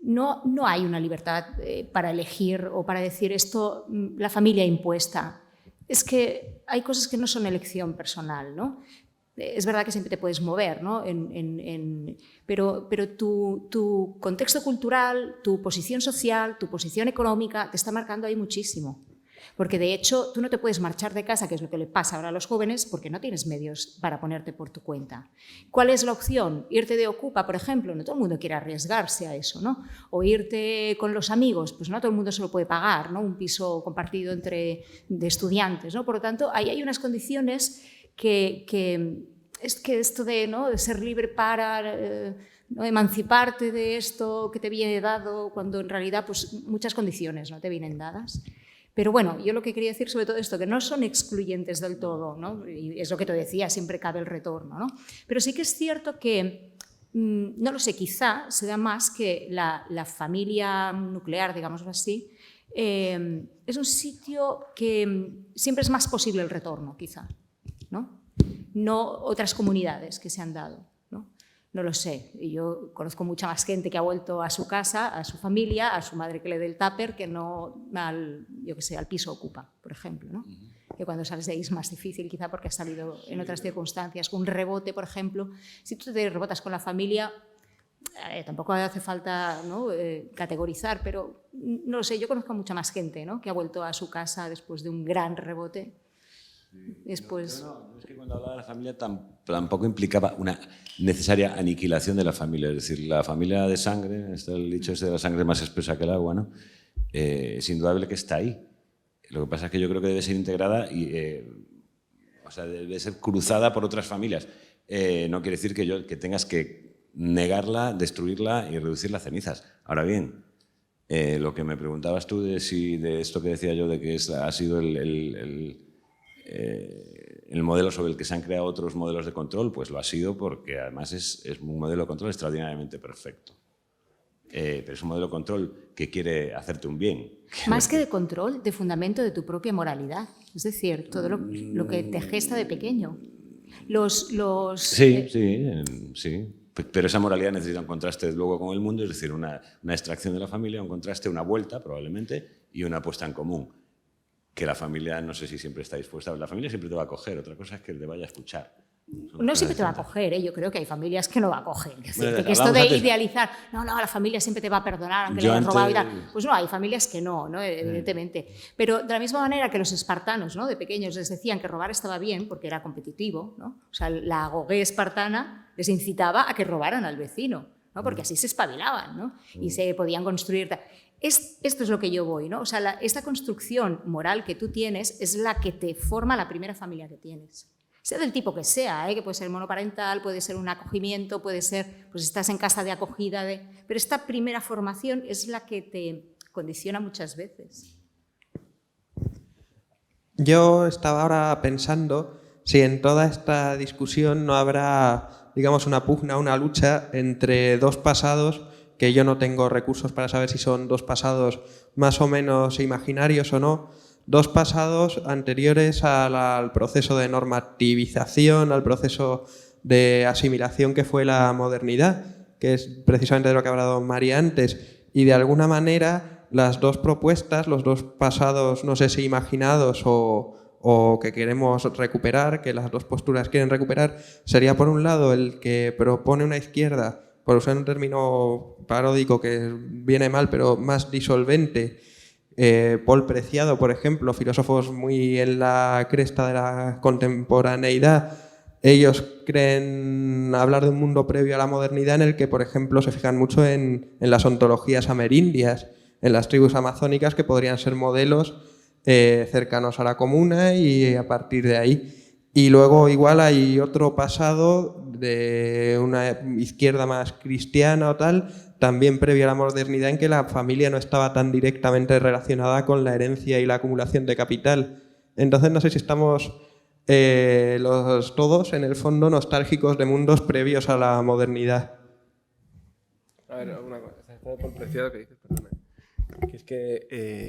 no hay una libertad para elegir o para decir esto, la familia impuesta. Es que hay cosas que no son elección personal, ¿no? Es verdad que siempre te puedes mover, ¿no? Pero tu contexto cultural, tu posición social, tu posición económica te está marcando ahí muchísimo. Porque de hecho tú no te puedes marchar de casa, que es lo que le pasa ahora a los jóvenes, porque no tienes medios para ponerte por tu cuenta. ¿Cuál es la opción? Irte de Ocupa, por ejemplo, no todo el mundo quiere arriesgarse a eso, ¿no? O irte con los amigos, pues no todo el mundo se lo puede pagar, ¿no? Un piso compartido de estudiantes, ¿no? Por lo tanto, ahí hay unas condiciones que es que esto de, ¿no? de ser libre para ¿no? emanciparte de esto que te viene dado, cuando en realidad pues, muchas condiciones no te vienen dadas. Pero bueno, yo lo que quería decir sobre todo esto, que no son excluyentes del todo, ¿no? Y es lo que te decía, siempre cabe el retorno, ¿no? Pero sí que es cierto que, no lo sé, quizá se da más que la familia nuclear, digámoslo así, es un sitio que siempre es más posible el retorno, quizá, ¿no? No otras comunidades que se han dado, ¿no? No lo sé. Yo conozco mucha más gente que ha vuelto a su casa, a su familia, a su madre que le dé el tupper, que no al piso Ocupa, por ejemplo, ¿no? Que cuando sales de ahí es más difícil, quizá porque has salido en otras circunstancias. Un rebote, por ejemplo, si tú te rebotas con la familia, tampoco hace falta, ¿no? Categorizar, pero no lo sé, yo conozco mucha más gente, ¿no? Que ha vuelto a su casa después de un gran rebote. Después... No, es que cuando hablaba de la familia tampoco implicaba una necesaria aniquilación de la familia. Es decir, la familia de sangre, está el dicho ese de la sangre más espesa que el agua, ¿no? Es indudable que está ahí. Lo que pasa es que yo creo que debe ser integrada y o sea, debe ser cruzada por otras familias. No quiere decir que tengas que negarla, destruirla y reducirla a cenizas. Ahora bien, Lo que me preguntabas tú de esto que decía yo, de que ha sido el modelo sobre el que se han creado otros modelos de control, pues lo ha sido porque además es un modelo de control extraordinariamente perfecto. Pero es un modelo de control que quiere hacerte un bien. Más que de control, de fundamento de tu propia moralidad. Es decir, todo lo que te gesta de pequeño. Sí. Pero esa moralidad necesita un contraste luego con el mundo, es decir, una extracción de la familia, un contraste, una vuelta probablemente y una puesta en común. Que la familia no sé si siempre está dispuesta. La familia siempre te va a acoger, otra cosa es que te vaya a escuchar. No siempre te va a acoger, ¿eh? Yo creo que hay familias que no va a acoger. Bueno, que esto de idealizar, no, la familia siempre te va a perdonar aunque le hayas robado y tal. Pues no, hay familias que no, evidentemente. Pero de la misma manera que los espartanos, ¿no? De pequeños les decían que robar estaba bien porque era competitivo, ¿no? O sea, la agoge espartana les incitaba a que robaran al vecino, ¿no? Porque así se espabilaban, ¿no? Y se podían construir. Esto es lo que yo voy, ¿no? O sea, esta construcción moral que tú tienes es la que te forma la primera familia que tienes. Sea del tipo que sea, que puede ser monoparental, puede ser un acogimiento, puede ser, pues estás en casa de acogida, pero esta primera formación es la que te condiciona muchas veces. Yo estaba ahora pensando si en toda esta discusión no habrá, digamos, una pugna, una lucha entre dos pasados que yo no tengo recursos para saber si son dos pasados más o menos imaginarios o no, dos pasados anteriores al proceso de normativización, al proceso de asimilación que fue la modernidad, que es precisamente de lo que ha hablado María antes, y de alguna manera las dos propuestas, los dos pasados, no sé si imaginados o que queremos recuperar, que las dos posturas quieren recuperar, sería por un lado el que propone una izquierda, por usar un término paródico que viene mal, pero más disolvente. Paul Preciado, por ejemplo, filósofos muy en la cresta de la contemporaneidad, ellos creen hablar de un mundo previo a la modernidad en el que, por ejemplo, se fijan mucho en las ontologías amerindias, en las tribus amazónicas que podrían ser modelos cercanos a la comuna y a partir de ahí. Y luego igual hay otro pasado de una izquierda más cristiana o tal, también previo a la modernidad, en que la familia no estaba tan directamente relacionada con la herencia y la acumulación de capital. Entonces no sé si estamos todos, en el fondo, nostálgicos de mundos previos a la modernidad. A ver, una cosa, está de Paul Preciado que dices, perdona, que es que...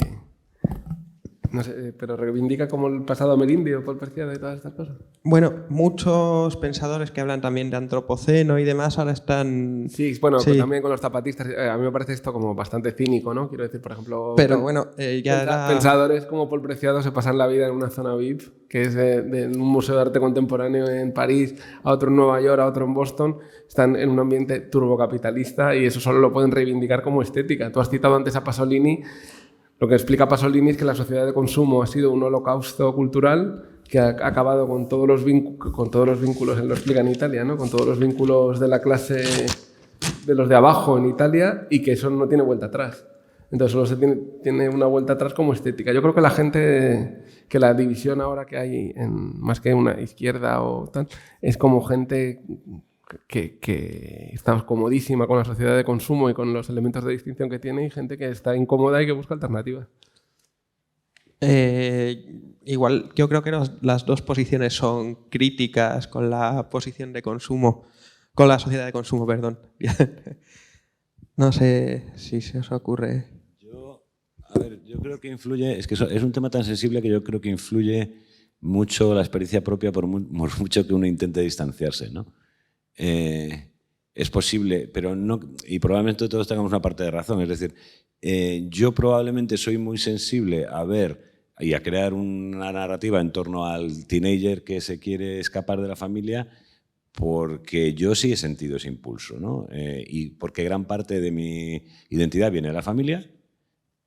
no sé, pero reivindica como el pasado amerindio, Paul Preciado y todas estas cosas. Bueno, muchos pensadores que hablan también de antropoceno y demás ahora están... Sí, bueno, sí. También con los zapatistas. A mí me parece esto como bastante cínico, ¿no? Quiero decir, por ejemplo... Pero bueno, pensadores como Paul Preciado se pasan la vida en una zona VIP, que es de un museo de arte contemporáneo en París, a otro en Nueva York, a otro en Boston. Están en un ambiente turbocapitalista y eso solo lo pueden reivindicar como estética. Tú has citado antes a Pasolini. Lo que explica Pasolini es que la sociedad de consumo ha sido un holocausto cultural que ha acabado con todos los vínculos, él lo explica en Italia, ¿no? Con todos los vínculos de la clase de los de abajo en Italia y que eso no tiene vuelta atrás. Entonces solo se tiene una vuelta atrás como estética. Yo creo que la gente, que la división ahora que hay, más que una izquierda o tal, es como gente... Que está comodísima con la sociedad de consumo y con los elementos de distinción que tiene y gente que está incómoda y que busca alternativas. Igual yo creo que las dos posiciones son críticas con la posición de consumo, con la sociedad de consumo, perdón. No sé si se os ocurre. Yo creo que influye, es que es un tema tan sensible que yo creo que influye mucho la experiencia propia por mucho que uno intente distanciarse, ¿no? Es posible, pero no, y probablemente todos tengamos una parte de razón, es decir, yo probablemente soy muy sensible a ver y a crear una narrativa en torno al teenager que se quiere escapar de la familia porque yo sí he sentido ese impulso, ¿no? Y porque gran parte de mi identidad viene de la familia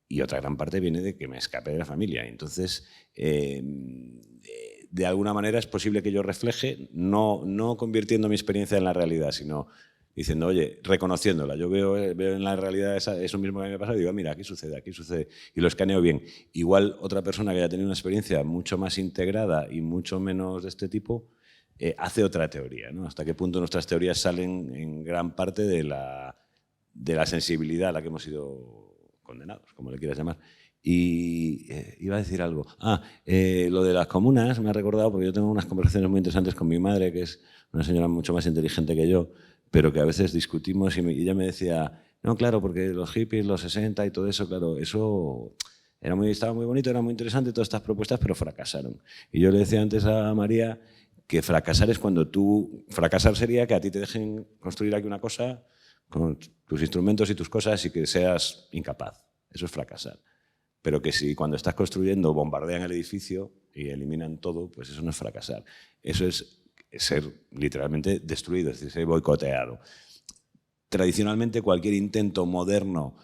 y otra gran parte viene de que me escape de la familia. Entonces, de alguna manera es posible que yo refleje, no convirtiendo mi experiencia en la realidad, sino diciendo, oye, reconociéndola. Yo veo en la realidad eso mismo que me ha pasado y digo, mira, aquí sucede, y lo escaneo bien. Igual otra persona que haya tenido una experiencia mucho más integrada y mucho menos de este tipo, hace otra teoría, ¿no? Hasta qué punto nuestras teorías salen en gran parte de la sensibilidad a la que hemos ido condenados, como le quieras llamar. Y iba a decir algo. Lo de las comunas me ha recordado, porque yo tengo unas conversaciones muy interesantes con mi madre, que es una señora mucho más inteligente que yo, pero que a veces discutimos y ella me decía, no, claro, porque los hippies, los 60 y todo eso, claro, eso estaba muy bonito, era muy interesante todas estas propuestas, pero fracasaron. Y yo le decía antes a María que fracasar es cuando fracasar sería que a ti te dejen construir aquí una cosa con tus instrumentos y tus cosas y que seas incapaz. Eso es fracasar. Pero que si cuando estás construyendo bombardean el edificio y eliminan todo, pues eso no es fracasar. Eso es ser literalmente destruido, es decir, ser boicoteado. Tradicionalmente cualquier intento moderno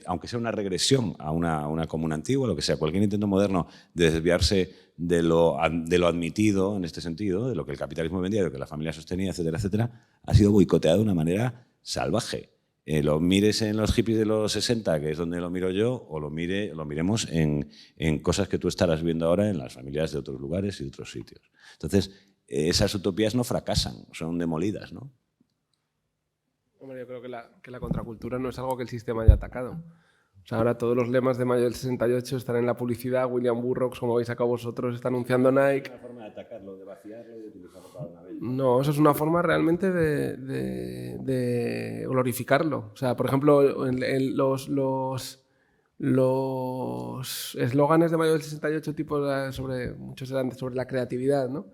aunque sea una regresión a una comuna antigua, lo que sea, cualquier intento moderno de desviarse de lo admitido en este sentido, de lo que el capitalismo vendía, de lo que la familia sostenía, etcétera, etcétera, ha sido boicoteado de una manera salvaje. Lo mires en los hippies de los 60, que es donde lo miro yo, o lo miremos en cosas que tú estarás viendo ahora en las familias de otros lugares y de otros sitios. Entonces, esas utopías no fracasan, son demolidas, ¿no? Hombre, yo creo que la contracultura no es algo que el sistema haya atacado. O sea, ahora todos los lemas de mayo del 68 están en la publicidad. William Burroughs, como habéis sacado vosotros, está anunciando Nike. ¿Es una forma de atacarlo, de vaciarlo y de utilizarlo para una vez? No, eso es una forma realmente de glorificarlo. O sea, por ejemplo, los eslóganes de mayo del 68 muchos eran sobre la creatividad, ¿no?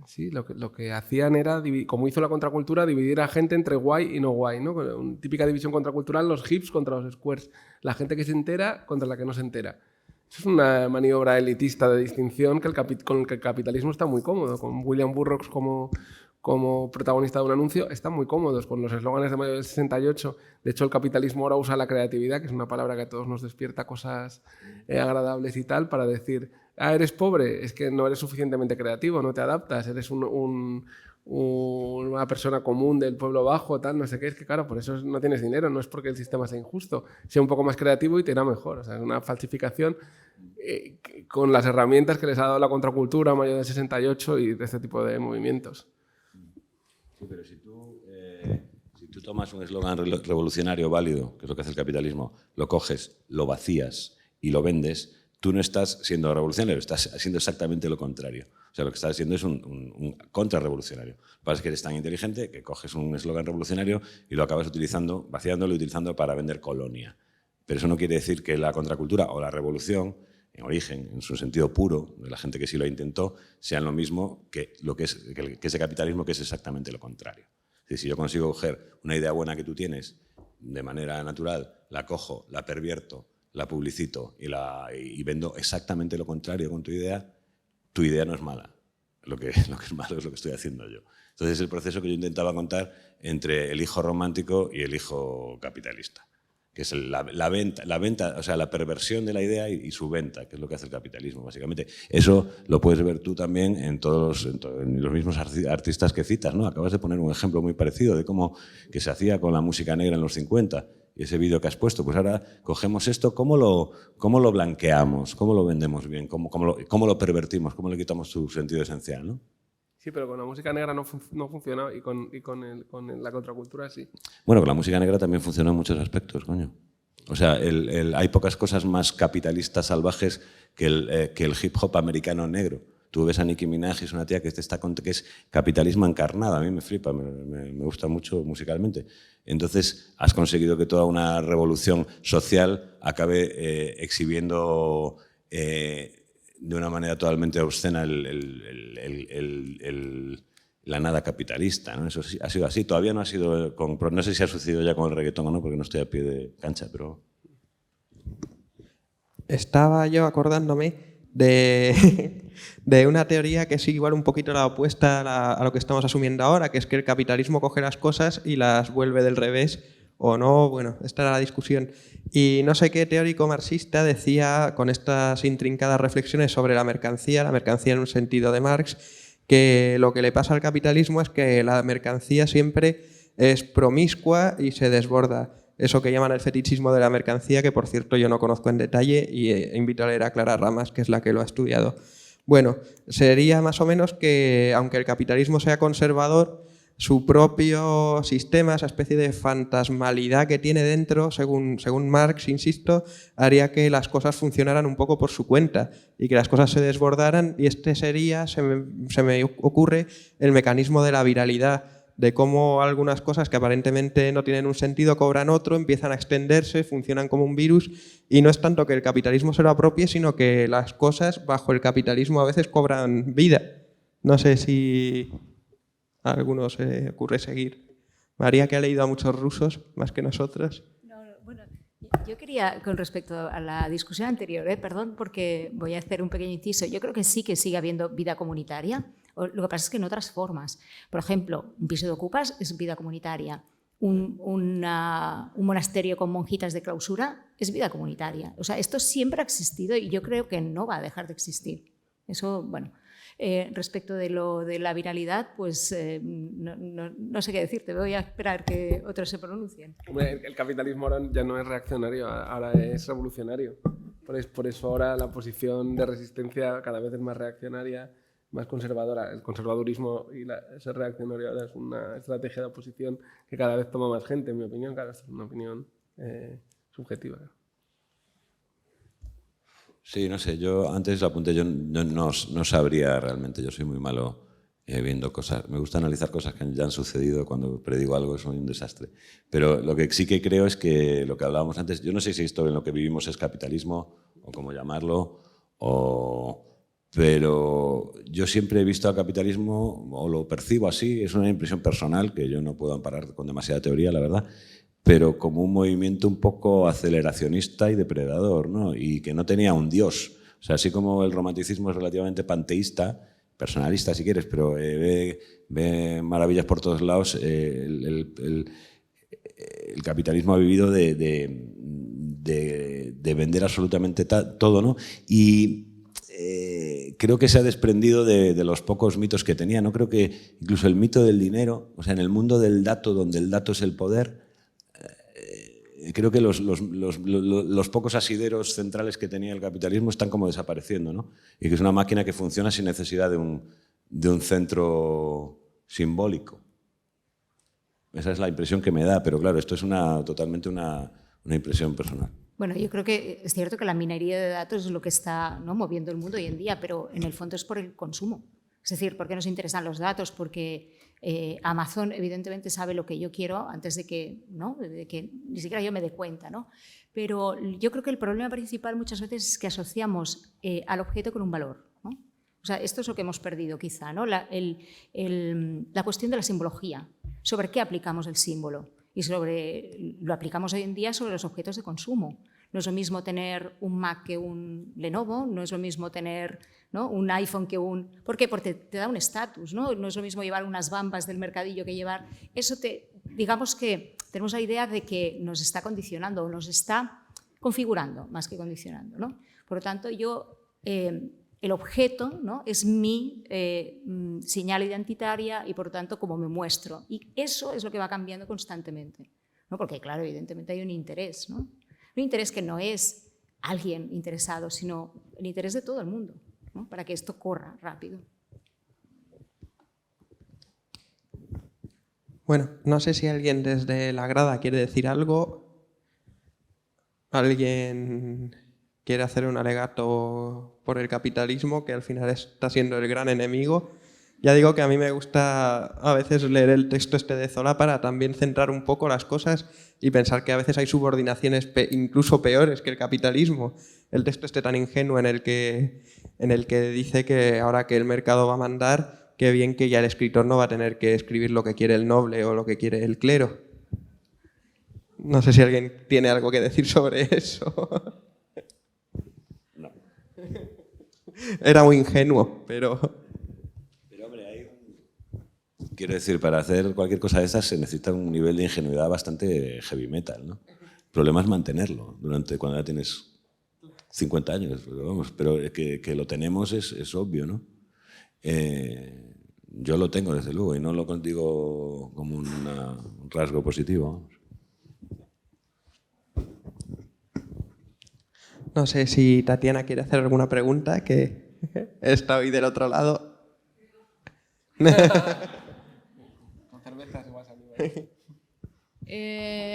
Sí, lo que hacían era, como hizo la contracultura, dividir a gente entre guay y no guay, ¿no? Una típica división contracultural, los hips contra los squares, la gente que se entera contra la que no se entera. Eso es una maniobra elitista de distinción con el que el capitalismo está muy cómodo. Con William Burroughs como protagonista de un anuncio, están muy cómodos con los eslóganes de mayo del 68. De hecho, el capitalismo ahora usa la creatividad, que es una palabra que a todos nos despierta cosas agradables y tal, para decir, eres pobre, es que no eres suficientemente creativo, no te adaptas, eres una persona común del pueblo bajo, tal, no sé qué. Es que claro, por eso no tienes dinero, no es porque el sistema sea injusto. Sea un poco más creativo y te irá mejor. O sea, es una falsificación con las herramientas que les ha dado la contracultura mayo del 68 y de este tipo de movimientos. Sí, pero si tú tomas un eslogan revolucionario válido, que es lo que hace el capitalismo, lo coges, lo vacías y lo vendes, tú no estás siendo revolucionario, estás haciendo exactamente lo contrario. O sea, lo que estás haciendo es un contrarrevolucionario. Lo que pasa es que eres tan inteligente que coges un eslogan revolucionario y lo acabas vaciándolo y utilizando para vender colonia. Pero eso no quiere decir que la contracultura o la revolución, en origen, en su sentido puro, de la gente que sí lo intentó, sean lo mismo que ese capitalismo, que es exactamente lo contrario. Es decir, si yo consigo coger una idea buena que tú tienes de manera natural, la cojo, la pervierto, la publicito y vendo exactamente lo contrario con tu idea no es mala. Lo que es malo es lo que estoy haciendo yo. Entonces es el proceso que yo intentaba contar entre el hijo romántico y el hijo capitalista, que es la venta, o sea, la perversión de la idea y su venta, que es lo que hace el capitalismo, básicamente. Eso lo puedes ver tú también en los mismos artistas que citas, ¿no? Acabas de poner un ejemplo muy parecido de cómo que se hacía con la música negra en los 50, y ese vídeo que has puesto. Pues ahora cogemos esto, ¿cómo lo blanqueamos? ¿Cómo lo vendemos bien? ¿Cómo lo pervertimos? ¿Cómo le quitamos su sentido esencial, ¿no? Sí, pero con la música negra no funciona y con la contracultura sí. Bueno, con la música negra también funciona en muchos aspectos, coño. O sea, hay pocas cosas más capitalistas salvajes que el hip hop americano negro. Tú ves a Nicki Minaj, es una tía que es capitalismo encarnado. A mí me flipa, me gusta mucho musicalmente. Entonces, has conseguido que toda una revolución social acabe exhibiendo de una manera totalmente obscena la nada capitalista, ¿no? Eso sí, ha sido así. Todavía no ha sido... no sé si ha sucedido ya con el reggaetón o no, porque no estoy a pie de cancha, pero... Estaba yo acordándome de una teoría que sigue igual un poquito la opuesta a lo que estamos asumiendo ahora, que es que el capitalismo coge las cosas y las vuelve del revés o no. Bueno, esta era la discusión. Y no sé qué teórico marxista decía, con estas intrincadas reflexiones sobre la mercancía en un sentido de Marx, que lo que le pasa al capitalismo es que la mercancía siempre es promiscua y se desborda. Eso que llaman el fetichismo de la mercancía, que por cierto yo no conozco en detalle y invito a leer a Clara Ramas, que es la que lo ha estudiado. Bueno, sería más o menos que, aunque el capitalismo sea conservador, su propio sistema, esa especie de fantasmalidad que tiene dentro, según Marx, insisto, haría que las cosas funcionaran un poco por su cuenta y que las cosas se desbordaran, y este sería, se me ocurre, el mecanismo de la viralidad, de cómo algunas cosas que aparentemente no tienen un sentido cobran otro, empiezan a extenderse, funcionan como un virus, y no es tanto que el capitalismo se lo apropie, sino que las cosas bajo el capitalismo a veces cobran vida. No sé si a alguno se ocurre seguir. María, que ha leído a muchos rusos, más que nosotros. Bueno, yo quería, con respecto a la discusión anterior, perdón porque voy a hacer un pequeño inciso, yo creo que sí que sigue habiendo vida comunitaria. Lo que pasa es que en otras formas. Por ejemplo, un piso de ocupas es vida comunitaria. Un monasterio con monjitas de clausura es vida comunitaria. O sea, esto siempre ha existido y yo creo que no va a dejar de existir. Eso, bueno. Respecto de lo de la viralidad, pues no sé qué decirte. Voy a esperar que otros se pronuncien. El capitalismo ahora ya no es reaccionario, ahora es revolucionario. Por eso ahora la posición de resistencia cada vez es más reaccionaria, más conservadora. El conservadurismo y ese reaccionario ahora es una estrategia de oposición que cada vez toma más gente, en mi opinión. Claro, esta es una opinión subjetiva. Sí, no sé, yo antes lo apunté, yo no sabría realmente, yo soy muy malo viendo cosas, me gusta analizar cosas que ya han sucedido, cuando predigo algo soy un desastre, pero lo que sí que creo es que lo que hablábamos antes, yo no sé si esto en lo que vivimos es capitalismo o cómo llamarlo, pero yo siempre he visto al capitalismo, o lo percibo así, es una impresión personal que yo no puedo amparar con demasiada teoría, la verdad, pero como un movimiento un poco aceleracionista y depredador, ¿no? Y que no tenía un dios. O sea, así como el romanticismo es relativamente panteísta, personalista si quieres, pero ve maravillas por todos lados, el capitalismo ha vivido de vender absolutamente todo, ¿no? Y creo que se ha desprendido de los pocos mitos que tenía. No creo que incluso el mito del dinero, o sea, en el mundo del dato, donde el dato es el poder, creo que los pocos asideros centrales que tenía el capitalismo están como desapareciendo, ¿no? Y que es una máquina que funciona sin necesidad de un centro simbólico. Esa es la impresión que me da, pero claro, esto es totalmente una impresión personal. Bueno, yo creo que es cierto que la minería de datos es lo que está, ¿no?, moviendo el mundo hoy en día, pero en el fondo es por el consumo. Es decir, ¿por qué nos interesan los datos? Porque Amazon evidentemente sabe lo que yo quiero antes de que ni siquiera yo me dé cuenta, ¿no? Pero yo creo que el problema principal muchas veces es que asociamos al objeto con un valor, ¿no? O sea, esto es lo que hemos perdido quizá, ¿no? La cuestión de la simbología, sobre qué aplicamos el símbolo, y lo aplicamos hoy en día sobre los objetos de consumo. No es lo mismo tener un Mac que un Lenovo, no es lo mismo tener, ¿no?, un iPhone que un... ¿Por qué? Porque te da un estatus, ¿no? No es lo mismo llevar unas Bambas del mercadillo que llevar... Eso digamos que tenemos la idea de que nos está condicionando o nos está configurando más que condicionando, ¿no? Por lo tanto, el objeto, ¿no?, es mi señal identitaria y, por lo tanto, cómo me muestro. Y eso es lo que va cambiando constantemente, ¿no? Porque, claro, evidentemente hay un interés, ¿no? Un interés que no es alguien interesado, sino el interés de todo el mundo, ¿no?, para que esto corra rápido. Bueno, no sé si alguien desde la grada quiere decir algo. ¿Alguien quiere hacer un alegato por el capitalismo, que al final está siendo el gran enemigo? Ya digo que a mí me gusta a veces leer el texto de Zola para también centrar un poco las cosas y pensar que a veces hay subordinaciones incluso peores que el capitalismo. El texto tan ingenuo en el que dice que ahora que el mercado va a mandar, qué bien que ya el escritor no va a tener que escribir lo que quiere el noble o lo que quiere el clero. No sé si alguien tiene algo que decir sobre eso. No. Era muy ingenuo, pero... Quiero decir, para hacer cualquier cosa de esas se necesita un nivel de ingenuidad bastante heavy metal, ¿no? El problema es mantenerlo cuando ya tienes 50 años, pero que lo tenemos es obvio, ¿no? Yo lo tengo, desde luego, y no lo digo como un rasgo positivo. No sé si Tatiana quiere hacer alguna pregunta, que está hoy del otro lado.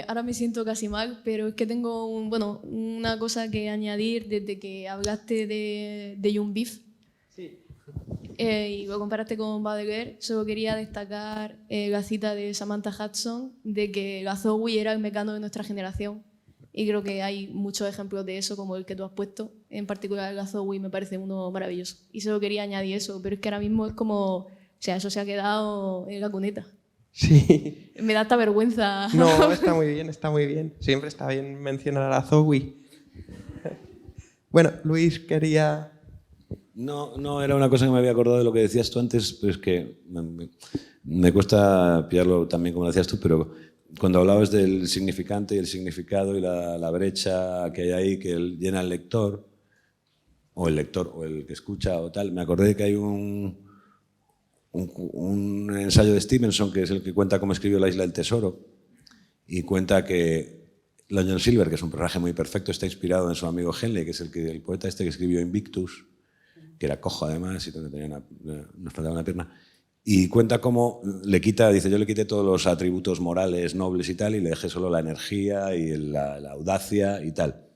Ahora me siento casi mal, pero es que tengo una cosa que añadir desde que hablaste de Young Beef. Sí. Y lo comparaste con Baudelaire. Solo quería destacar la cita de Samantha Hudson de que la Zowie era el Mecano de nuestra generación. Y creo que hay muchos ejemplos de eso, como el que tú has puesto. En particular, la Zowie me parece uno maravilloso. Y solo quería añadir eso, pero es que ahora mismo es como... O sea, eso se ha quedado en la cuneta. Sí. Me da hasta vergüenza. No, está muy bien, está muy bien. Siempre está bien mencionar a la Zowie. Bueno, Luis quería... No, era una cosa que me había acordado de lo que decías tú antes, pero es que me cuesta pillarlo también como lo decías tú, pero cuando hablabas del significante y el significado y la brecha que hay ahí que llena el lector, o el que escucha o tal, me acordé de que hay un ensayo de Stevenson, que es el que cuenta cómo escribió La isla del tesoro, y cuenta que Long John Silver, que es un personaje muy perfecto, está inspirado en su amigo Henley, que es el poeta este que escribió Invictus, que era cojo además y nos faltaba una pierna, y cuenta cómo dice, yo le quité todos los atributos morales nobles y tal, y le dejé solo la energía y la audacia y tal.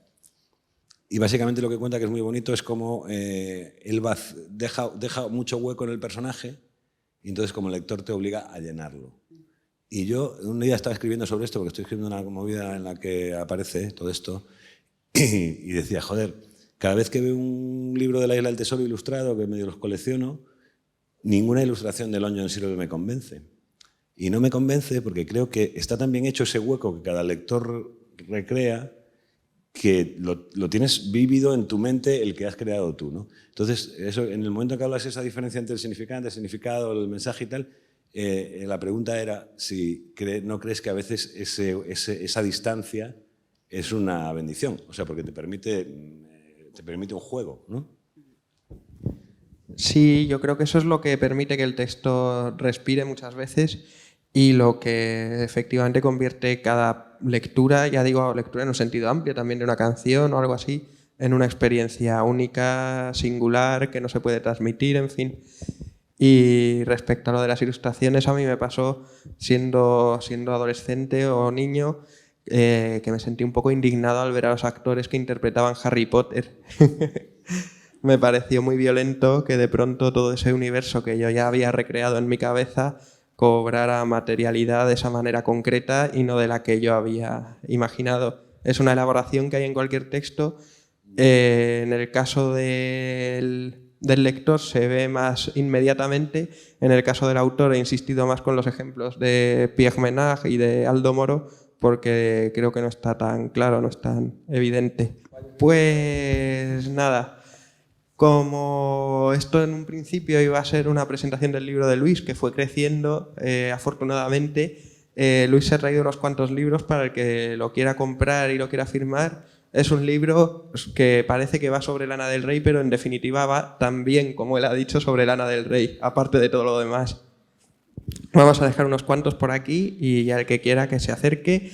Y básicamente lo que cuenta, que es muy bonito, es cómo él deja mucho hueco en el personaje, y entonces como lector te obliga a llenarlo. Y yo un día estaba escribiendo sobre esto, porque estoy escribiendo una movida en la que aparece todo esto, y decía, joder, cada vez que veo un libro de La isla del tesoro ilustrado, que medio los colecciono, ninguna ilustración de Long John Silver me convence. Y no me convence porque creo que está tan bien hecho ese hueco que cada lector recrea, que lo tienes vívido en tu mente el que has creado tú, ¿no? Entonces, eso, en el momento que hablas esa diferencia entre el significante, el significado, el mensaje y tal, la pregunta era si no crees que a veces esa distancia es una bendición, o sea, porque te permite un juego, ¿no? Sí, yo creo que eso es lo que permite que el texto respire muchas veces y lo que efectivamente convierte cada lectura, ya digo lectura en un sentido amplio, también de una canción o algo así, en una experiencia única, singular, que no se puede transmitir, en fin. Y respecto a lo de las ilustraciones, a mí me pasó siendo adolescente o niño, que me sentí un poco indignado al ver a los actores que interpretaban Harry Potter. Me pareció muy violento que de pronto todo ese universo que yo ya había recreado en mi cabeza cobrara materialidad de esa manera concreta y no de la que yo había imaginado. Es una elaboración que hay en cualquier texto. En el caso del lector se ve más inmediatamente. En el caso del autor he insistido más con los ejemplos de Pierre Menard y de Aldo Moro, porque creo que no está tan claro, no es tan evidente. Pues nada. Como esto en un principio iba a ser una presentación del libro de Luis, que fue creciendo, afortunadamente, Luis se ha traído unos cuantos libros para el que lo quiera comprar y lo quiera firmar. Es un libro que parece que va sobre Lana del Rey, pero en definitiva va también, como él ha dicho, sobre Lana del Rey, aparte de todo lo demás. Vamos a dejar unos cuantos por aquí y ya el que quiera que se acerque.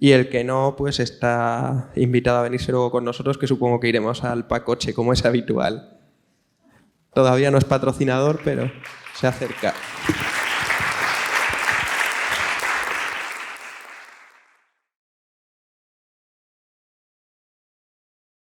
Y el que no, pues está invitado a venirse luego con nosotros, que supongo que iremos al Pacoche, como es habitual. Todavía no es patrocinador, pero se acerca.